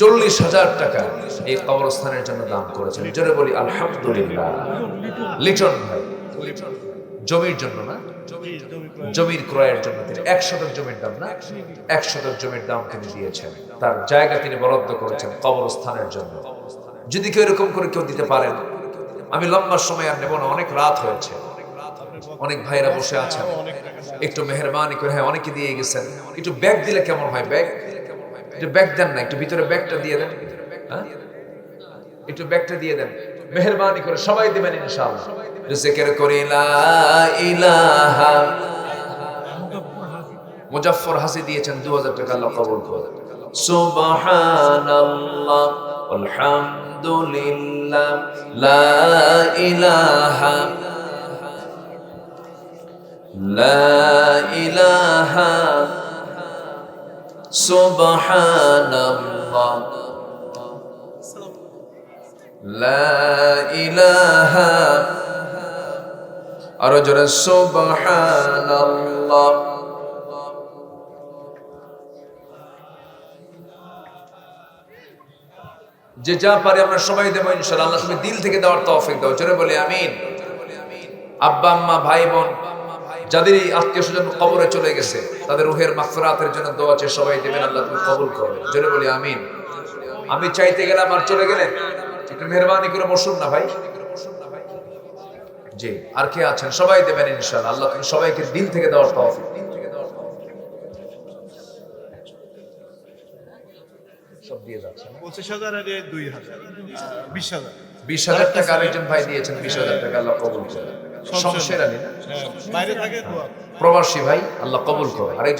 40,000 টাকা এই কবরস্থানের জন্য দান করেছেন, জোরে বলি আলহামদুলিল্লাহ। লিটন ভাই জমির জন্য না, জমির ক্রয়ের জন্য তিনি 1 শতক জমির দাম না, 1 শতক জমির দাম তিনি দিয়েছেন, তার জায়গা তিনি বরাদ্দ করেছেন কবরস্থানের জন্য। যদি কেউ এরকম করে কেউ দিতে পারেন, আমি লম্বা সময় আর নেব না, অনেক রাত হয়েছে, অনেক ভাইরা বসে আছেন, একটু মেহেরবানি করে, হ্যাঁ অনেকে দিয়ে গেছেন, একটু ব্যাগ দিলে কেমন হয়? ব্যাগ একটু ব্যাগ দেন না, একটু ভিতরে ব্যাগটা দিয়ে দেন, হ্যাঁ একটু ব্যাগটা দিয়ে দেন মেহেরবানি করে, সবাই দিবেন ইনশাআল্লাহ। জিকির করি লা ইলাহা, মুজাফফর হাসি দিয়েছেন 2000 টাকা, আল্লাহ কবুল করুন। সুবহানাল্লাহ আলহামদুলিল্লাহ লা ইলাহা, লা ইলাহা সুবহানাল্লাহ, লা ইলাহা, আরো জোরে সুবহানাল্লাহ। যে যা পারে আমরা সবাই দেবো ইনশাআল্লাহ। আল্লাহ তুমি দিল থেকে দেওয়ার তৌফিক দাও, জোরে বলি আমিন। আব্বা আম্মা ভাই বোন যাদের আত্মীয় স্বজন কবরে চলে গেছে, তাদের রুহের মাগফিরাতের জন্য দোয়া চেয়ে সবাই দেবেন, আল্লাহ তুমি কবুল করো, জোরে বলি আমিন। আমি চাইতে গেলাম আর চলে গেলেন, একটু মেহেরবানি করে বসুন না ভাই। জি আর কে আছেন? সবাই দেবেন ইনশাআল্লাহ। আল্লাহ তুমি সবাইকে দিল থেকে দেওয়ার তৌফিক। সব দিয়ে যাচ্ছে 25,000 আর 2,000 20,000 20,000 টাকা আরেকজন ভাই দিয়েছেন, 20,000 টাকা আল্লাহ কবুল করুন। শমশের আলী না, বাইরে থাকে দোয়া। প্রবাসী ভাই, আল্লাহ কবুল করুন।